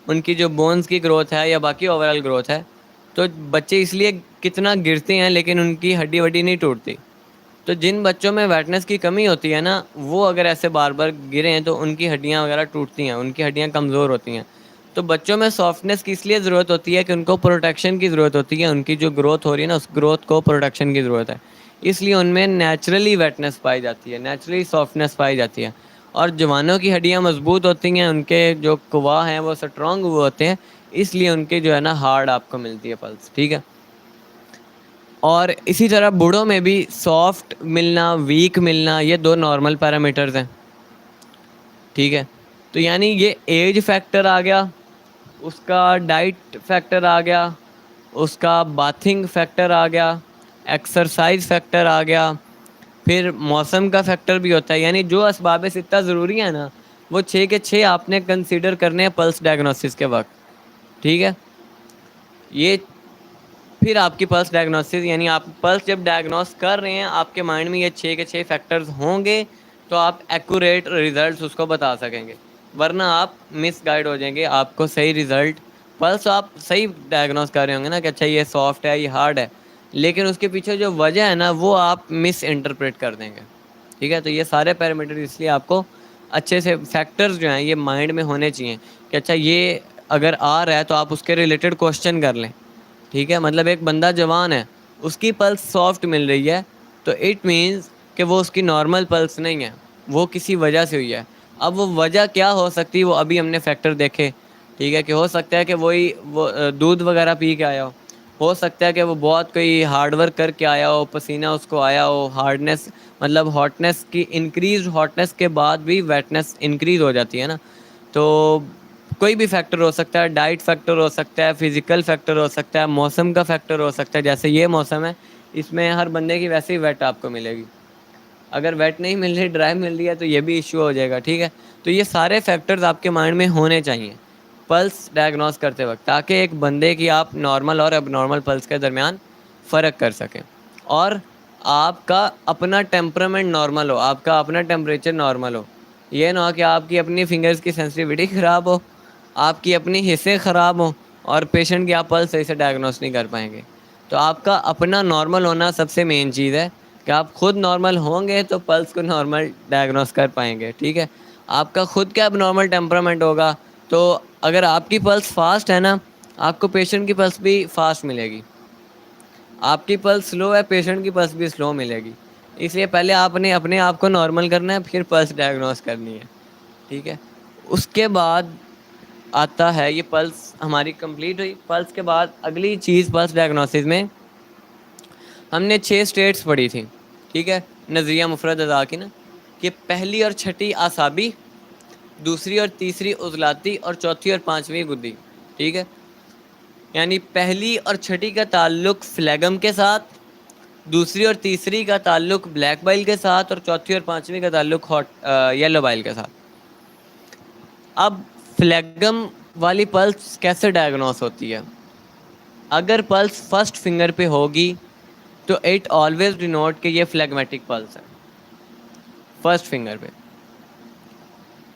उनकी जो बोन्स की ग्रोथ है या बाकी ओवरऑल ग्रोथ है, तो बच्चे इसलिए कितना गिरते हैं लेकिन उनकी हड्डी वड्डी नहीं टूटती। तो जिन बच्चों में वेटनेस की कमी होती है ना, वो अगर ऐसे बार बार गिरे हैं तो उनकी हड्डियाँ वगैरह टूटती हैं, उनकी हड्डियाँ कमज़ोर होती हैं। तो बच्चों में सॉफ्टनेस की इसलिए ज़रूरत होती है कि उनको प्रोटेक्शन की ज़रूरत होती है, उनकी जो ग्रोथ हो रही है ना, उस ग्रोथ को प्रोटेक्शन की ज़रूरत है, इसलिए उनमें नेचुरली वेटनेस पाई जाती है, नेचुरली सॉफ्टनेस पाई जाती है। और जवानों की हड्डियाँ मजबूत होती हैं, उनके जो कुवा हैं वो स्ट्रॉन्ग हुए होते हैं, इसलिए उनके जो है ना हार्ड आपको मिलती है पल्स। ठीक है, और इसी तरह बूढ़ों में भी सॉफ्ट मिलना, वीक मिलना, ये 2 नॉर्मल पैरामीटर्स हैं। ठीक है, तो यानी ये एज फैक्टर आ गया, उसका डाइट फैक्टर आ गया, उसका बाथिंग फैक्टर आ गया, एक्सरसाइज फैक्टर आ गया, फिर मौसम का फैक्टर भी होता है। यानी जो असबाब सित्ता ज़रूरी है ना, वो 6 के 6 आपने कंसीडर करने हैं पल्स डायग्नोसिस के वक्त। ठीक है, ये फिर आपकी पल्स डायग्नोसिस, यानी आप पल्स जब डायग्नोस कर रहे हैं, आपके माइंड में ये 6 के 6 फैक्टर्स होंगे तो आप एक्यूरेट रिजल्ट्स उसको बता सकेंगे, वरना आप मिस गाइड हो जाएंगे। आपको सही रिजल्ट, पल्स आप सही डायग्नोस कर रहे होंगे ना कि अच्छा ये सॉफ्ट है, ये हार्ड है, लेकिन उसके पीछे जो वजह है ना वो आप मिस इंटरप्रेट कर देंगे। ठीक है, तो ये सारे पैरामीटर इसलिए आपको अच्छे से फैक्टर्स जो हैं ये माइंड में होने चाहिए कि अच्छा ये अगर आ रहा है तो आप उसके रिलेटेड क्वेश्चन कर लें। ठीक है, मतलब एक बंदा जवान है, उसकी पल्स सॉफ्ट मिल रही है, तो इट मीन्स कि वो उसकी नॉर्मल पल्स नहीं है, वो किसी वजह से हुई है। अब वो वजह क्या हो सकती है, वो अभी हमने फैक्टर देखे। ठीक है, कि हो सकता है कि वो दूध वगैरह पी के आया हो सकता है कि वो बहुत कोई हार्ड वर्क करके आया हो, पसीना उसको आया हो, हार्डनेस मतलब हॉटनेस की, इंक्रीज हॉटनेस के बाद भी वेटनेस इंक्रीज हो जाती है ना। तो कोई भी फैक्टर हो सकता है, डाइट फैक्टर हो सकता है, फिजिकल फैक्टर हो सकता है, मौसम का फैक्टर हो सकता है। जैसे ये मौसम है, इसमें हर बंदे की वैसे ही वेट आपको मिलेगी, अगर वेट नहीं मिल रही, ड्राई मिल रही है, तो ये भी इशू हो जाएगा। ठीक है, तो ये सारे फैक्टर्स आपके माइंड में होने चाहिए पल्स डायग्नोस करते वक्त, ताकि एक बंदे की आप नॉर्मल और अबनॉर्मल पल्स के दरमियान फ़र्क कर सकें, और आपका अपना टेम्परामेंट नॉर्मल हो, आपका अपना टेम्परेचर नॉर्मल हो। ये ना हो कि आपकी अपनी फिंगर्स की सेंसिटिविटी ख़राब हो, आपकी अपनी हिस्से ख़राब हो, और पेशेंट की आप पल्स सही से डायग्नोस नहीं कर पाएंगे। तो आपका अपना नॉर्मल होना सबसे मेन चीज़ है कि आप खुद नॉर्मल होंगे तो पल्स को नॉर्मल डायग्नोस कर पाएंगे। ठीक है, आपका खुद का अब नॉर्मल टेम्परामेंट होगा, तो अगर आपकी पल्स फास्ट है ना, आपको पेशेंट की पल्स भी फास्ट मिलेगी। आपकी पल्स स्लो है, पेशेंट की पल्स भी स्लो मिलेगी। इसलिए पहले आपने अपने आप को नॉर्मल करना है, फिर पल्स डायग्नोस करनी है। ठीक है, उसके बाद आता है, ये पल्स हमारी कंप्लीट हुई। पल्स के बाद अगली चीज़ पल्स डायग्नोसिस में हमने 6 स्टेट्स पढ़ी थी। ठीक है, नज़रिया मुफरद अदा की ना, कि पहली और छठी आसाबी, दूसरी और तीसरी उजलाती, और चौथी और पांचवी गुद्दी। ठीक है, यानी पहली और छठी का ताल्लुक फ्लैगम के साथ, दूसरी और तीसरी का ताल्लुक ब्लैक बाइल के साथ, और चौथी और पांचवी का ताल्लुक हॉट येलो बाइल के साथ। अब फ्लैगम वाली पल्स कैसे डायग्नोस होती है? अगर पल्स फर्स्ट फिंगर पे होगी तो इट ऑलवेज डिनोट कि ये फ्लैगमेटिक पल्स है फर्स्ट फिंगर पे।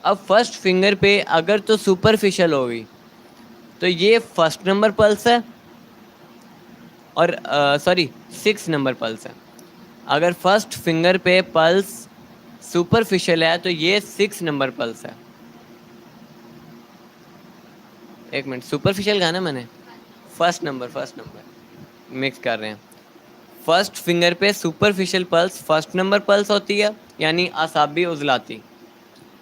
अब फर्स्ट फिंगर पे अगर तो सुपरफिशियल होगी तो ये फर्स्ट नंबर पल्स है, और सॉरी 6 नंबर पल्स है। अगर फर्स्ट फिंगर पे पल्स सुपरफिशियल है तो ये 6 नंबर पल्स है। एक मिनट, सुपरफिशियल कहा ना मैंने? फर्स्ट नंबर मिक्स कर रहे हैं। फर्स्ट फिंगर पे superficial pulse first number pulse होती है, यानी आसाबी उजलाती,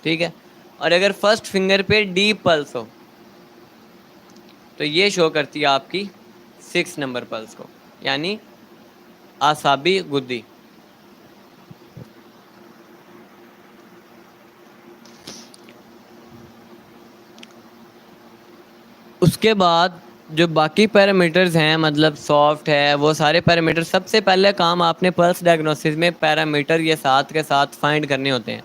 ठीक है। और अगर फर्स्ट फिंगर पे डीप पल्स हो तो ये शो करती है आपकी 6 नंबर पल्स को, यानी आसाबी गुद्दी। उसके बाद जो बाकी पैरामीटर्स हैं, मतलब सॉफ्ट है, वो सारे पैरामीटर, सबसे पहले काम आपने पल्स डायग्नोसिस में पैरामीटर ये साथ के साथ फाइंड करने होते हैं।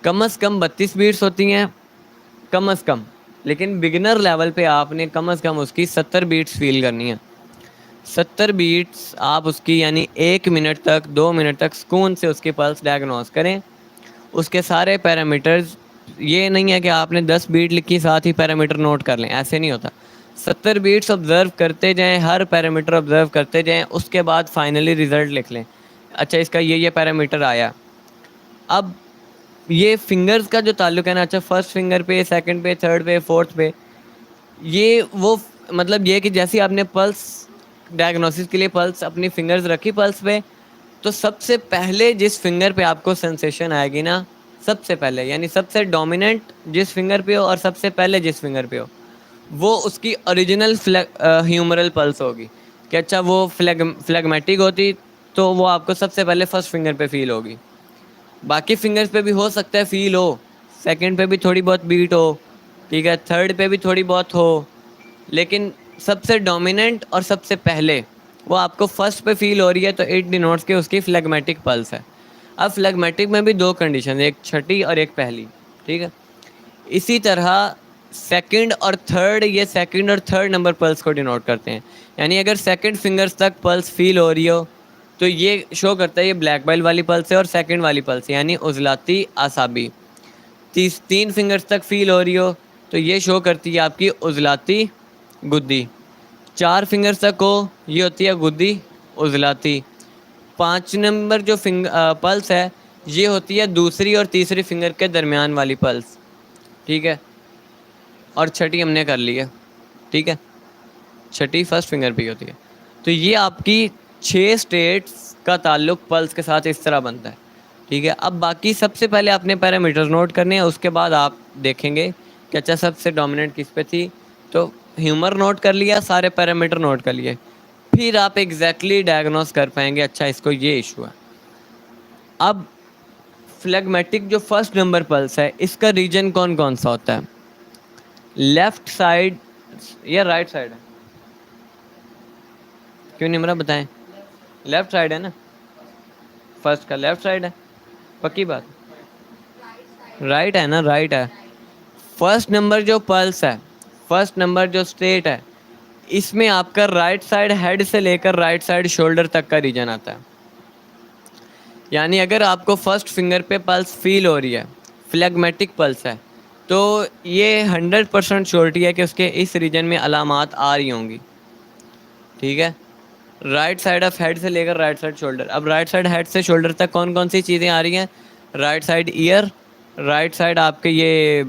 कम से कम 32 बीट्स होती हैं, कम से कम। लेकिन बिगिनर लेवल पे आपने कम से कम उसकी 70 बीट्स फील करनी है। 70 बीट्स आप उसकी, यानी 1 मिनट तक 2 मिनट तक सुकून से उसकी पल्स डायग्नोस करें। उसके सारे पैरामीटर्स, ये नहीं है कि आपने 10 बीट लिखी साथ ही पैरामीटर नोट कर लें, ऐसे नहीं होता। 70 बीट्स ऑब्जर्व करते जाएं, हर पैरामीटर ऑब्जर्व करते जाएं, उसके बाद फाइनली रिजल्ट लिख लें। अच्छा, इसका ये पैरामीटर आया। अब ये फिंगर्स का जो ताल्लुक है ना, अच्छा फर्स्ट फिंगर पे, सेकंड पे, थर्ड पे, फोर्थ पे, ये वो मतलब ये कि जैसे आपने पल्स डायग्नोसिस के लिए पल्स अपनी फिंगर्स रखी पल्स पे, तो सबसे पहले जिस फिंगर पे आपको सेंसेशन आएगी ना, सबसे पहले, यानी सबसे डोमिनेंट जिस फिंगर पे हो और सबसे पहले जिस फिंगर पे हो, वो उसकी ओरिजिनल ह्यूमरल पल्स होगी। कि अच्छा वो फ्लैगमेटिक होती तो वो आपको सबसे पहले फर्स्ट फिंगर पे फील होगी। बाकी फिंगर्स पे भी हो सकता है फील हो, सेकंड पे भी थोड़ी बहुत बीट हो, ठीक है, थर्ड पे भी थोड़ी बहुत हो, लेकिन सबसे डोमिनेंट और सबसे पहले वो आपको फर्स्ट पे फील हो रही है, तो इट डिनोट्स के उसकी फ्लैगमेटिक पल्स है। अब फ्लैगमेटिक में भी दो कंडीशन, एक छठी और एक पहली, ठीक है। इसी तरह सेकंड और थर्ड, ये सेकंड और थर्ड नंबर पल्स को डिनोट करते हैं। यानी अगर सेकंड फिंगर्स तक पल्स फील हो रही हो तो ये शो करता है ये ब्लैक बाइल वाली पल्स है, और सेकंड वाली पल्स है, यानी उजलाती आसाबी। 3 फिंगर्स तक फील हो रही हो तो ये शो करती है आपकी उजलाती गुद्दी। 4 फिंगर्स तक हो ये होती है गुद्दी उजलाती। 5 नंबर जो पल्स है ये होती है दूसरी और तीसरी फिंगर के दरमियान वाली पल्स, ठीक है। और छठी हमने कर ली है, ठीक है, छठी फर्स्ट फिंगर पे होती है। तो ये आपकी 6 स्टेट्स का ताल्लुक पल्स के साथ इस तरह बनता है, ठीक है। अब बाकी सबसे पहले आपने पैरामीटर्स नोट करने हैं, उसके बाद आप देखेंगे कि अच्छा सबसे डोमिनेंट किस पे थी, तो ह्यूमर नोट कर लिया, सारे पैरामीटर नोट कर लिए, फिर आप एग्जैक्टली डायग्नोस कर पाएंगे अच्छा इसको ये इशू है। अब फ्लैगमेटिक जो फर्स्ट नंबर पल्स है, इसका रीजन कौन कौन सा होता है? लेफ्ट साइड या राइट साइड है? क्यों नहीं मेरा बताएं? लेफ्ट साइड है ना, फर्स्ट का लेफ्ट साइड है, पक्की बात। राइट है ना, राइट है। फर्स्ट नंबर जो पल्स है, फर्स्ट नंबर जो स्टेट है, इसमें आपका राइट साइड हेड से लेकर राइट साइड शोल्डर तक का रीजन आता है। यानी अगर आपको फर्स्ट फिंगर पे पल्स फील हो रही है, फ्लैगमेटिक पल्स है, तो ये 100% श्योरिटी है कि उसके इस रीजन में अलामात आ रही होंगी, ठीक है। राइट साइड ऑफ हेड से लेकर राइट साइड शोल्डर। अब राइट साइड हेड से शोल्डर तक कौन कौन सी चीज़ें आ रही हैं? Right side year, right side आपके ये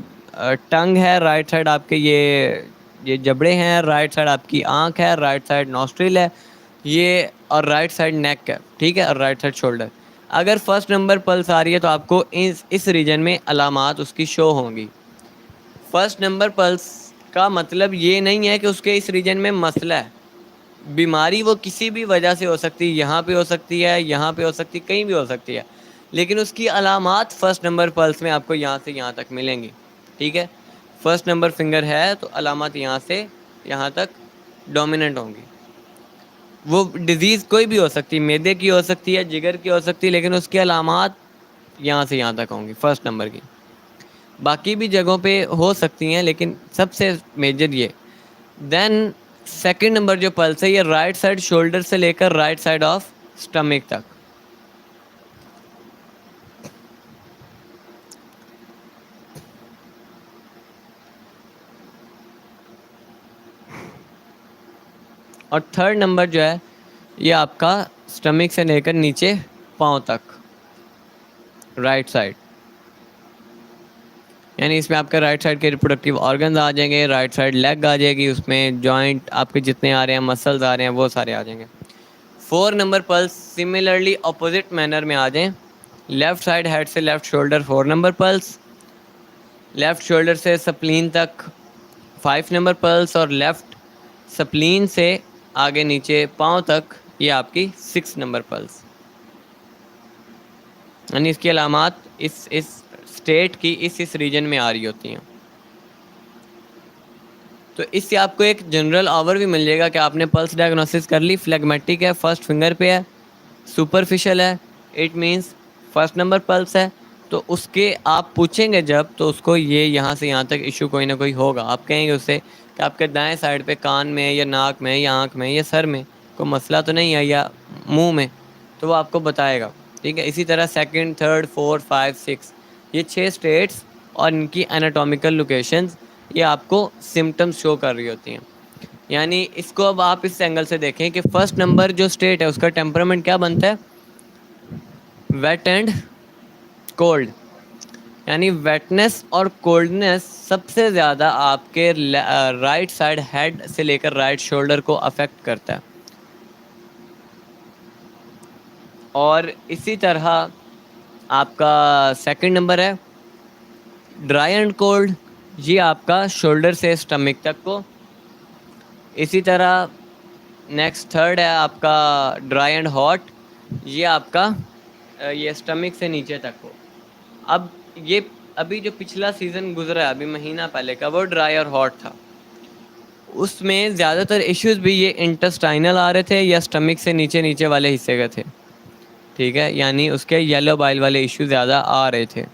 टंग है, राइट साइड आपके ये जबड़े हैं, राइट साइड आपकी आंख है, राइट साइड नॉस्ट्रिल है ये, और राइट साइड नेक है, ठीक है, और राइट साइड शोल्डर। अगर फर्स्ट नंबर पल्स आ रही है तो आपको इस रीजन में अलामात उसकी शो होंगी। फर्स्ट नंबर पल्स का मतलब ये नहीं है कि उसके इस रीजन में मसला है। बीमारी वो किसी भी वजह से हो सकती है, यहाँ पे हो सकती है, यहाँ पे हो सकती है, कहीं भी हो सकती है, लेकिन उसकी अलामात फर्स्ट नंबर पल्स में आपको यहाँ से यहाँ तक मिलेंगी, ठीक है। फर्स्ट नंबर फिंगर है तो अलामत यहाँ से यहाँ तक डोमिनेंट होंगी। वो डिजीज़ कोई भी हो सकती है, मैदे की हो सकती है, जिगर की हो सकती है, लेकिन उसकी अलामात यहाँ से यहाँ तक होंगी फर्स्ट नंबर की। बाकी भी जगहों पे हो सकती हैं, लेकिन सबसे मेजर ये। देन सेकंड नंबर जो पल्स है, ये राइट साइड शोल्डर से लेकर राइट साइड ऑफ स्टमक तक। और थर्ड नंबर जो है, ये आपका स्टमक से लेकर नीचे पाँव तक, राइट साइड। यानी इसमें आपका राइट साइड के रिप्रोडक्टिव ऑर्गन्स आ जाएंगे, राइट साइड लेग आ जाएगी, उसमें जॉइंट आपके जितने आ रहे हैं, मसल्स आ रहे हैं, वो सारे आ जाएंगे। 4 number pulse similarly opposite manner में आ जाएं। लेफ्ट साइड हेड से left shoulder 4 number pulse, left shoulder से सप्लीन तक 5 नंबर पल्स, और लेफ्ट सप्लीन से आगे नीचे पाँव तक ये आपकी 6 नंबर पल्स। यानी इसकी अलामात इस स्टेट की इस रीजन में आ रही होती हैं। तो इससे आपको एक जनरल ओवर भी मिल जाएगा कि आपने पल्स डायग्नोसिस कर ली, फ्लेगमेटिक है, फर्स्ट फिंगर पे है, सुपरफिशियल है, it means first number pulse है। तो उसके आप पूछेंगे जब, तो उसको ये यहाँ से यहाँ तक इशू कोई ना कोई होगा। आप कहेंगे उससे कि आपके दाएं साइड पे कान में या नाक में या आँख में या सर में कोई मसला तो नहीं है या मुंह में, तो वो आपको बताएगा। ठीक है, इसी तरह सेकंड, थर्ड, फोर्थ, 5, 6 ये 6 स्टेट्स और इनकी एनाटॉमिकल लोकेशंस ये आपको सिम्टम्स शो कर रही होती हैं। यानी इसको अब आप इस एंगल से देखें कि फर्स्ट नंबर जो स्टेट है उसका टेम्परामेंट क्या बनता है, वेट एंड कोल्ड। यानी वेटनेस और कोल्डनेस सबसे ज़्यादा आपके राइट साइड हेड से लेकर राइट शोल्डर को अफेक्ट करता है। और इसी तरह आपका सेकंड नंबर है ड्राई एंड कोल्ड, ये आपका शोल्डर से स्टमक तक को। इसी तरह नेक्स्ट थर्ड है आपका ड्राई एंड हॉट, ये आपका ये स्टमक से नीचे तक हो। अब ये अभी जो पिछला सीज़न गुजरा है अभी महीना पहले का, वो ड्राई और हॉट था। उसमें ज़्यादातर इश्यूज भी ये इंटेस्टाइनल आ रहे थे या स्टमक से नीचे नीचे वाले हिस्से के थे। ठीक है, यानी उसके येलो बाइल वाले इश्यू ज़्यादा आ रहे थे।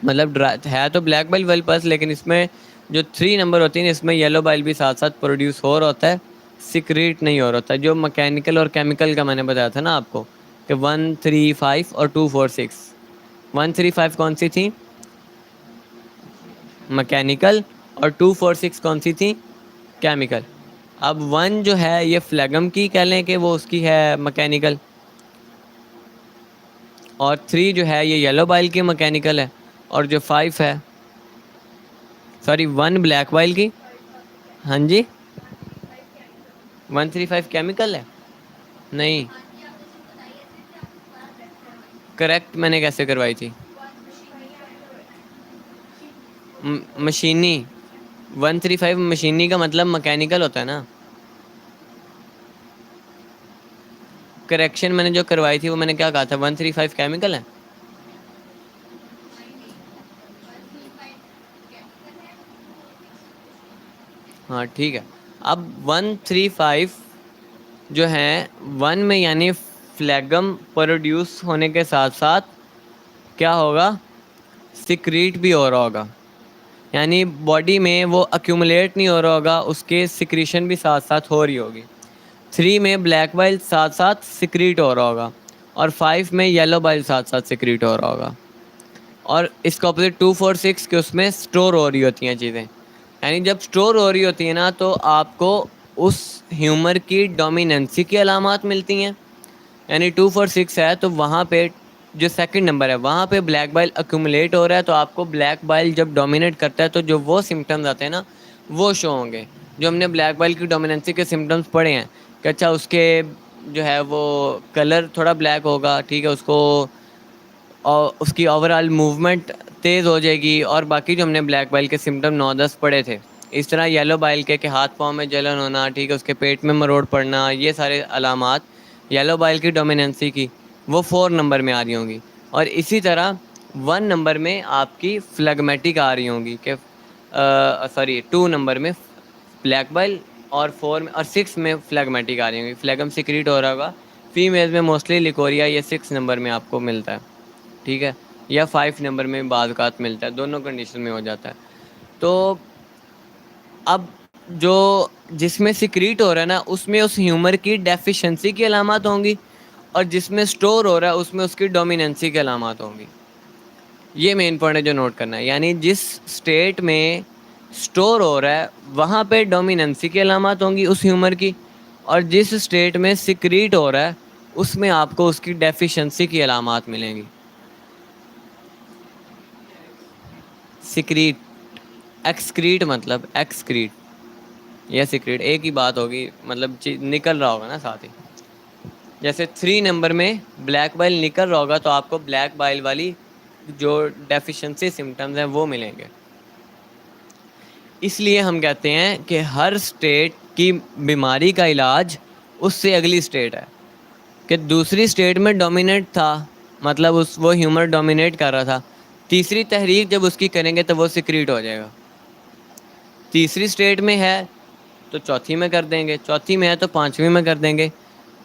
मतलब है तो ब्लैक बाइल वेल पल्स, लेकिन इसमें जो 3 नंबर होती है इसमें येलो बाइल भी साथ साथ प्रोड्यूस हो रहा होता है, सिक्रीट नहीं हो रहा होता है। जो मैकेनिकल और केमिकल का मैंने बताया था ना आपको कि 1, 3, 5 और 2, 4, 6। 1, 3, 5 कौन सी थी, मैकेनिकल, और 2, 4, 6 कौन सी थी, केमिकल। अब 1 जो है ये फ्लैगम की कह लें कि वो उसकी है मैकेनिकल, और 3 जो है ये येलो बाइल की मैकेनिकल है, और जो 5 है, सॉरी 1 ब्लैक बाइल की। हाँ जी, 135 केमिकल है। नहीं, करेक्ट मैंने कैसे करवाई थी, मशीनी। 135 मशीनी का मतलब मैकेनिकल होता है ना। करेक्शन मैंने जो करवाई थी वो मैंने क्या कहा था, 135 केमिकल है। हाँ ठीक है। अब 135 जो है 1 में यानी फ्लैगम प्रोड्यूस होने के साथ साथ क्या होगा, सिक्रीट भी हो रहा होगा। यानी बॉडी में वो अक्यूमुलेट नहीं हो रहा होगा, उसके सिक्रीशन भी साथ साथ हो रही होगी। 3 में ब्लैक बाइल साथ साथ सिक्रीट हो रहा होगा, और 5 में येलो बाइल साथ साथ सिक्रीट हो रहा होगा। और इसका ऑपोजिट 2, 4, 6 के उसमें स्टोर हो रही होती हैं चीज़ें। यानी जब स्टोर हो रही होती है ना, तो आपको उस ह्यूमर की डोमिनेंसी की अलामात मिलती हैं। यानी 2, 4, 6 है तो वहाँ पे जो सेकंड नंबर है वहाँ पे ब्लैक बाइल अक्यूमुलेट हो रहा है, तो आपको ब्लैक बाइल जब डोमिनेट करता है तो जो वो सिम्टम्स आते हैं ना वो शो होंगे। जो हमने ब्लैक बाइल की डोमिनेंसी के सिम्टम्स पढ़े हैं कि अच्छा उसके जो है वो कलर थोड़ा ब्लैक होगा, ठीक है, उसको और उसकी ओवरऑल मूवमेंट तेज़ हो जाएगी, और बाकी जो हमने ब्लैक बाइल के सिम्टम 9-10 पढ़े थे। इस तरह येलो बाइल के हाथ पाँव में जलन होना, ठीक है, उसके पेट में मरोड़ पड़ना, ये सारे अलामात येलो बाइल की डोमिनेंसी की वो 4 नंबर में आ रही होंगी। और इसी तरह 1 नंबर में आपकी फ्लेगमेटिक आ रही होंगी कि सॉरी 2 नंबर में ब्लैक बाइल और 4 में और 6 में फ्लेगमेटिक आ रही होंगी, फ्लेगम सिक्रीट हो रहा होगा। फीमेल्स में मोस्टली लिकोरिया ये 6 नंबर में आपको मिलता है, ठीक है, या 5 नंबर में बाद कात मिलता है, दोनों कंडीशन में हो जाता है। तो अब जो जिसमें सिक्रीट हो रहा है ना, उसमें उस ह्यूमर की डेफिशिएंसी की अलामत होंगी, और जिसमें स्टोर हो रहा है उसमें उसकी डोमिनेंसी की अलामत होंगी। ये मेन पॉइंट है जो नोट करना है, यानी जिस स्टेट में स्टोर हो रहा है वहाँ पे डोमिनेंसी की अलामत होंगी उस ह्यूमर की, और जिस स्टेट में सिक्रीट हो रहा है उसमें आपको उसकी डेफिशिएंसी की अलामत मिलेंगी। सिक्रीट, एक्सक्रीट मतलब एक्सक्रीट या सिक्रीट एक ही बात होगी, मतलब निकल रहा होगा ना साथ ही। जैसे 3 नंबर में ब्लैक बाइल निकल रहा होगा तो आपको ब्लैक बाइल वाली जो डेफिशिएंसी सिम्टम्स हैं वो मिलेंगे। इसलिए हम कहते हैं कि हर स्टेट की बीमारी का इलाज उससे अगली स्टेट है, कि दूसरी स्टेट में डोमिनेट था, मतलब उस वो ह्यूमर डोमिनेट कर रहा था, तीसरी तहरीक जब उसकी करेंगे तो वो सिक्रीट हो जाएगा। तीसरी स्टेट में है तो चौथी में कर देंगे, चौथी में है तो पांचवी में कर देंगे।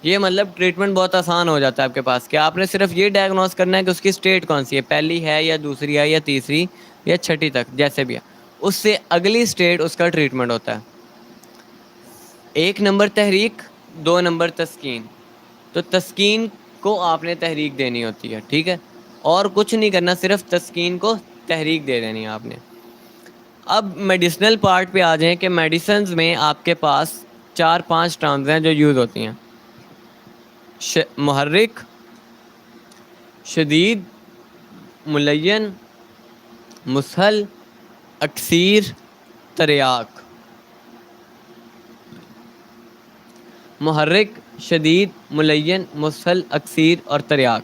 ये मतलब ट्रीटमेंट बहुत आसान हो जाता है आपके पास, कि आपने सिर्फ ये डायग्नोस करना है कि उसकी स्टेट कौन सी है, पहली है या दूसरी है या तीसरी या छठी तक, जैसे भी है, उससे अगली स्टेट उसका ट्रीटमेंट होता है। 1 नंबर तहरीक, 2 नंबर तस्कीन। तो तस्कीन को आपने तहरीक देनी होती है, ठीक है, और कुछ नहीं करना, सिर्फ तस्कीन को तहरीक दे देनी है आपने। अब मेडिसिनल पार्ट पे आ जाएं कि मेडिसिन में आपके पास 4-5 टर्म्स हैं जो यूज़ होती हैं। मुहर्रिक, शदीद, मुलय्यन, मुसहल, अक्सीर, तरियाक। मुहर्रिक, शदीद, मुलय्यन, मुसहल, अक्सीर और तरियाक।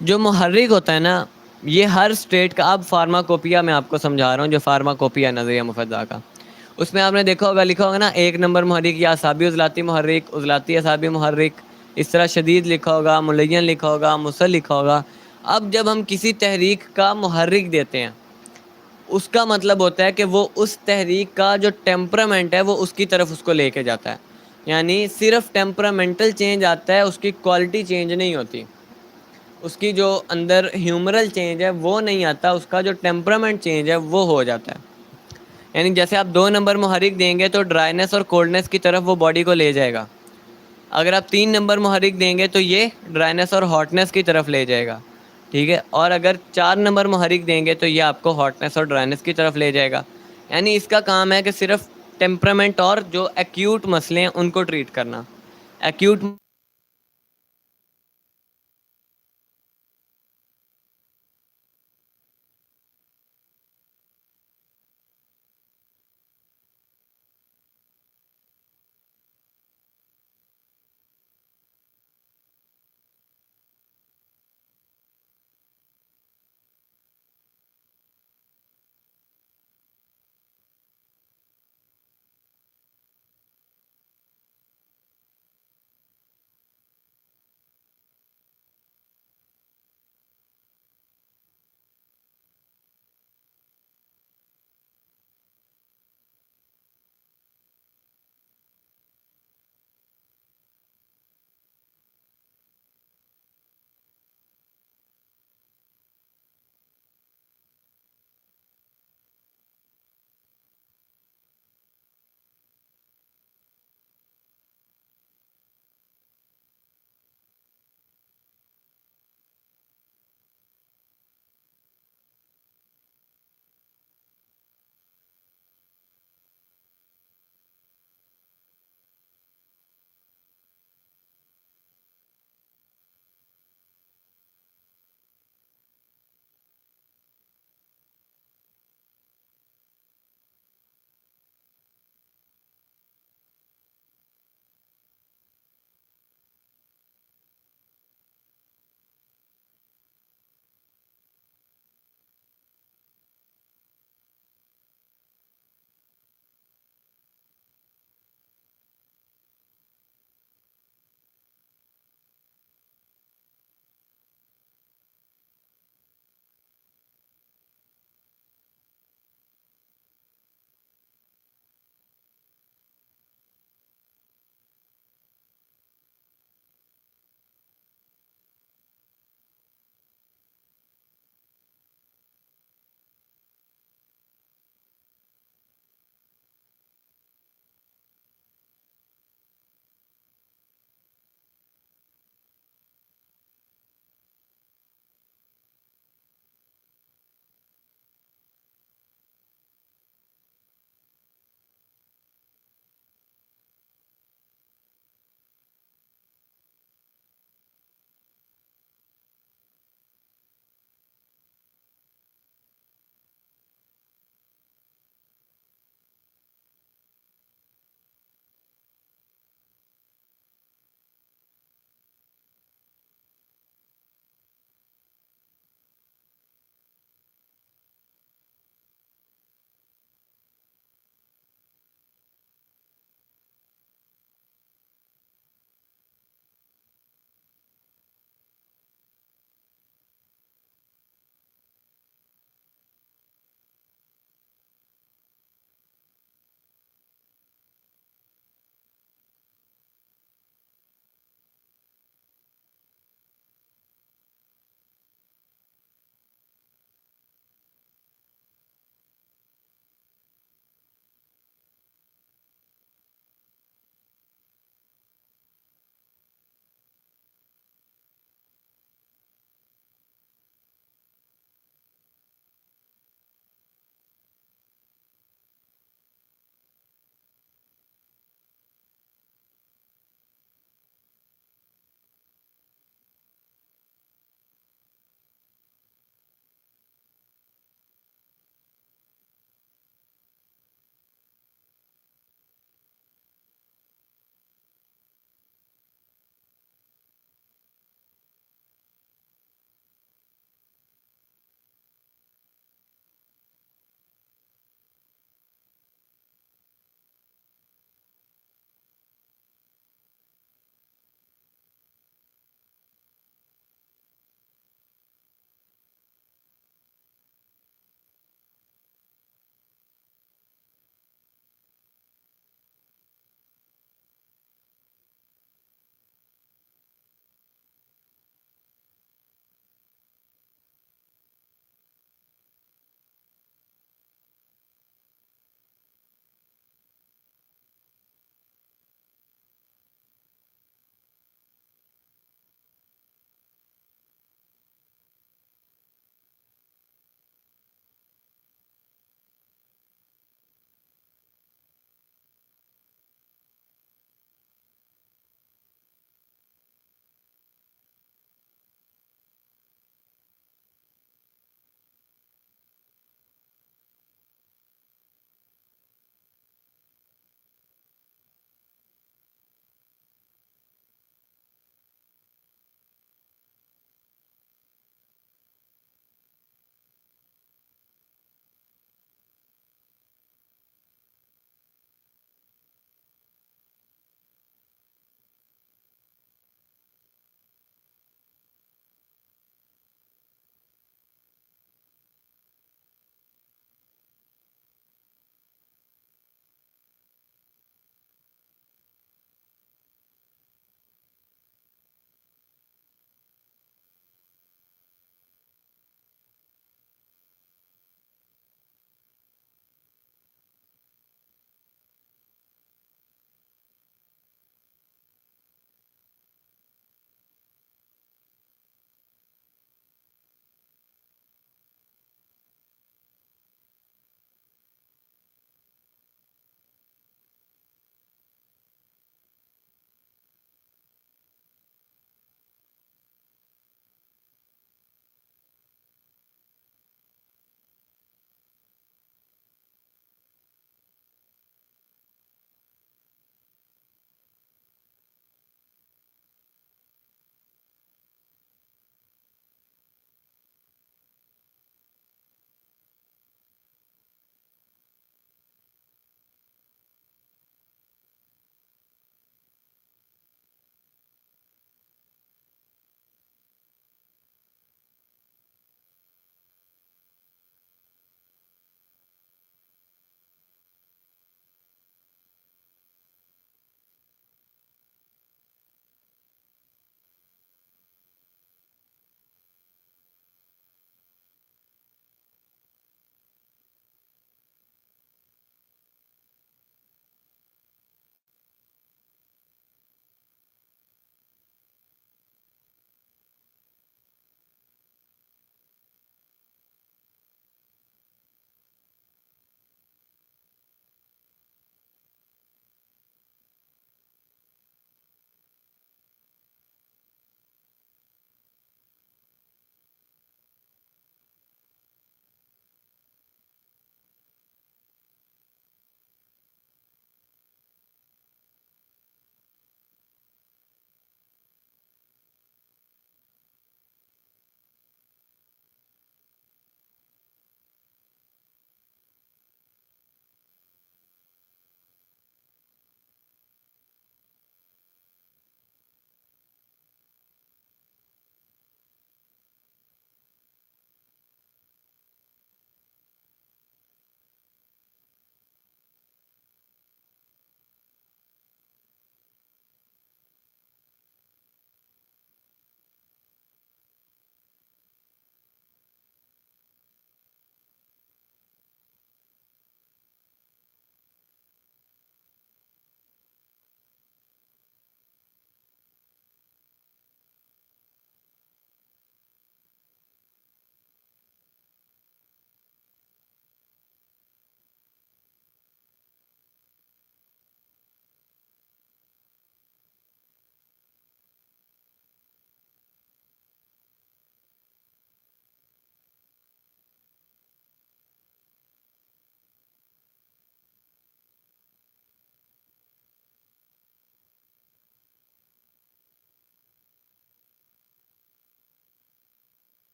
जो मुहर्रिक होता है ना, ये हर स्टेट का, अब फार्माकोपिया मैं आपको समझा रहा हूँ, जो फार्माकोपिया नज़रिया मुफद्दा का, उसमें आपने देखा होगा, लिखा होगा ना 1 नंबर मुहर्रिक या असाबी उजलाती मुहर्रिक, उजलाती असाबी मुहर्रिक, इस तरह शदीद लिखा होगा, मुलय्यन लिखा होगा, मुसहल लिखा होगा। अब जब हम किसी तहरीक का मुहर्रिक देते हैं, उसका मतलब होता है कि वो उस तहरीक का जो टेम्परामेंट है वो उसकी तरफ उसको लेके जाता है, यानी सिर्फ टेम्परामेंटल चेंज आता है, उसकी क्वालिटी चेंज नहीं होती, उसकी जो अंदर ह्यूमरल चेंज है वो नहीं आता, उसका जो टेम्परामेंट चेंज है वो हो जाता है। यानी जैसे आप 2 नंबर मुहर्रिक देंगे तो ड्राइनेस और कोल्डनेस की तरफ वो बॉडी को ले जाएगा। अगर आप 3 नंबर मुहर्रिक देंगे तो ये ड्राइनेस और हॉटनेस की तरफ ले जाएगा, ठीक है, और अगर 4 नंबर मुहर्रिक देंगे तो ये आपको हॉटनेस और ड्राइनेस की तरफ ले जाएगा। यानी इसका काम है कि सिर्फ टेम्परामेंट और जो एक्यूट मसले हैं उनको ट्रीट करना। एक्यूट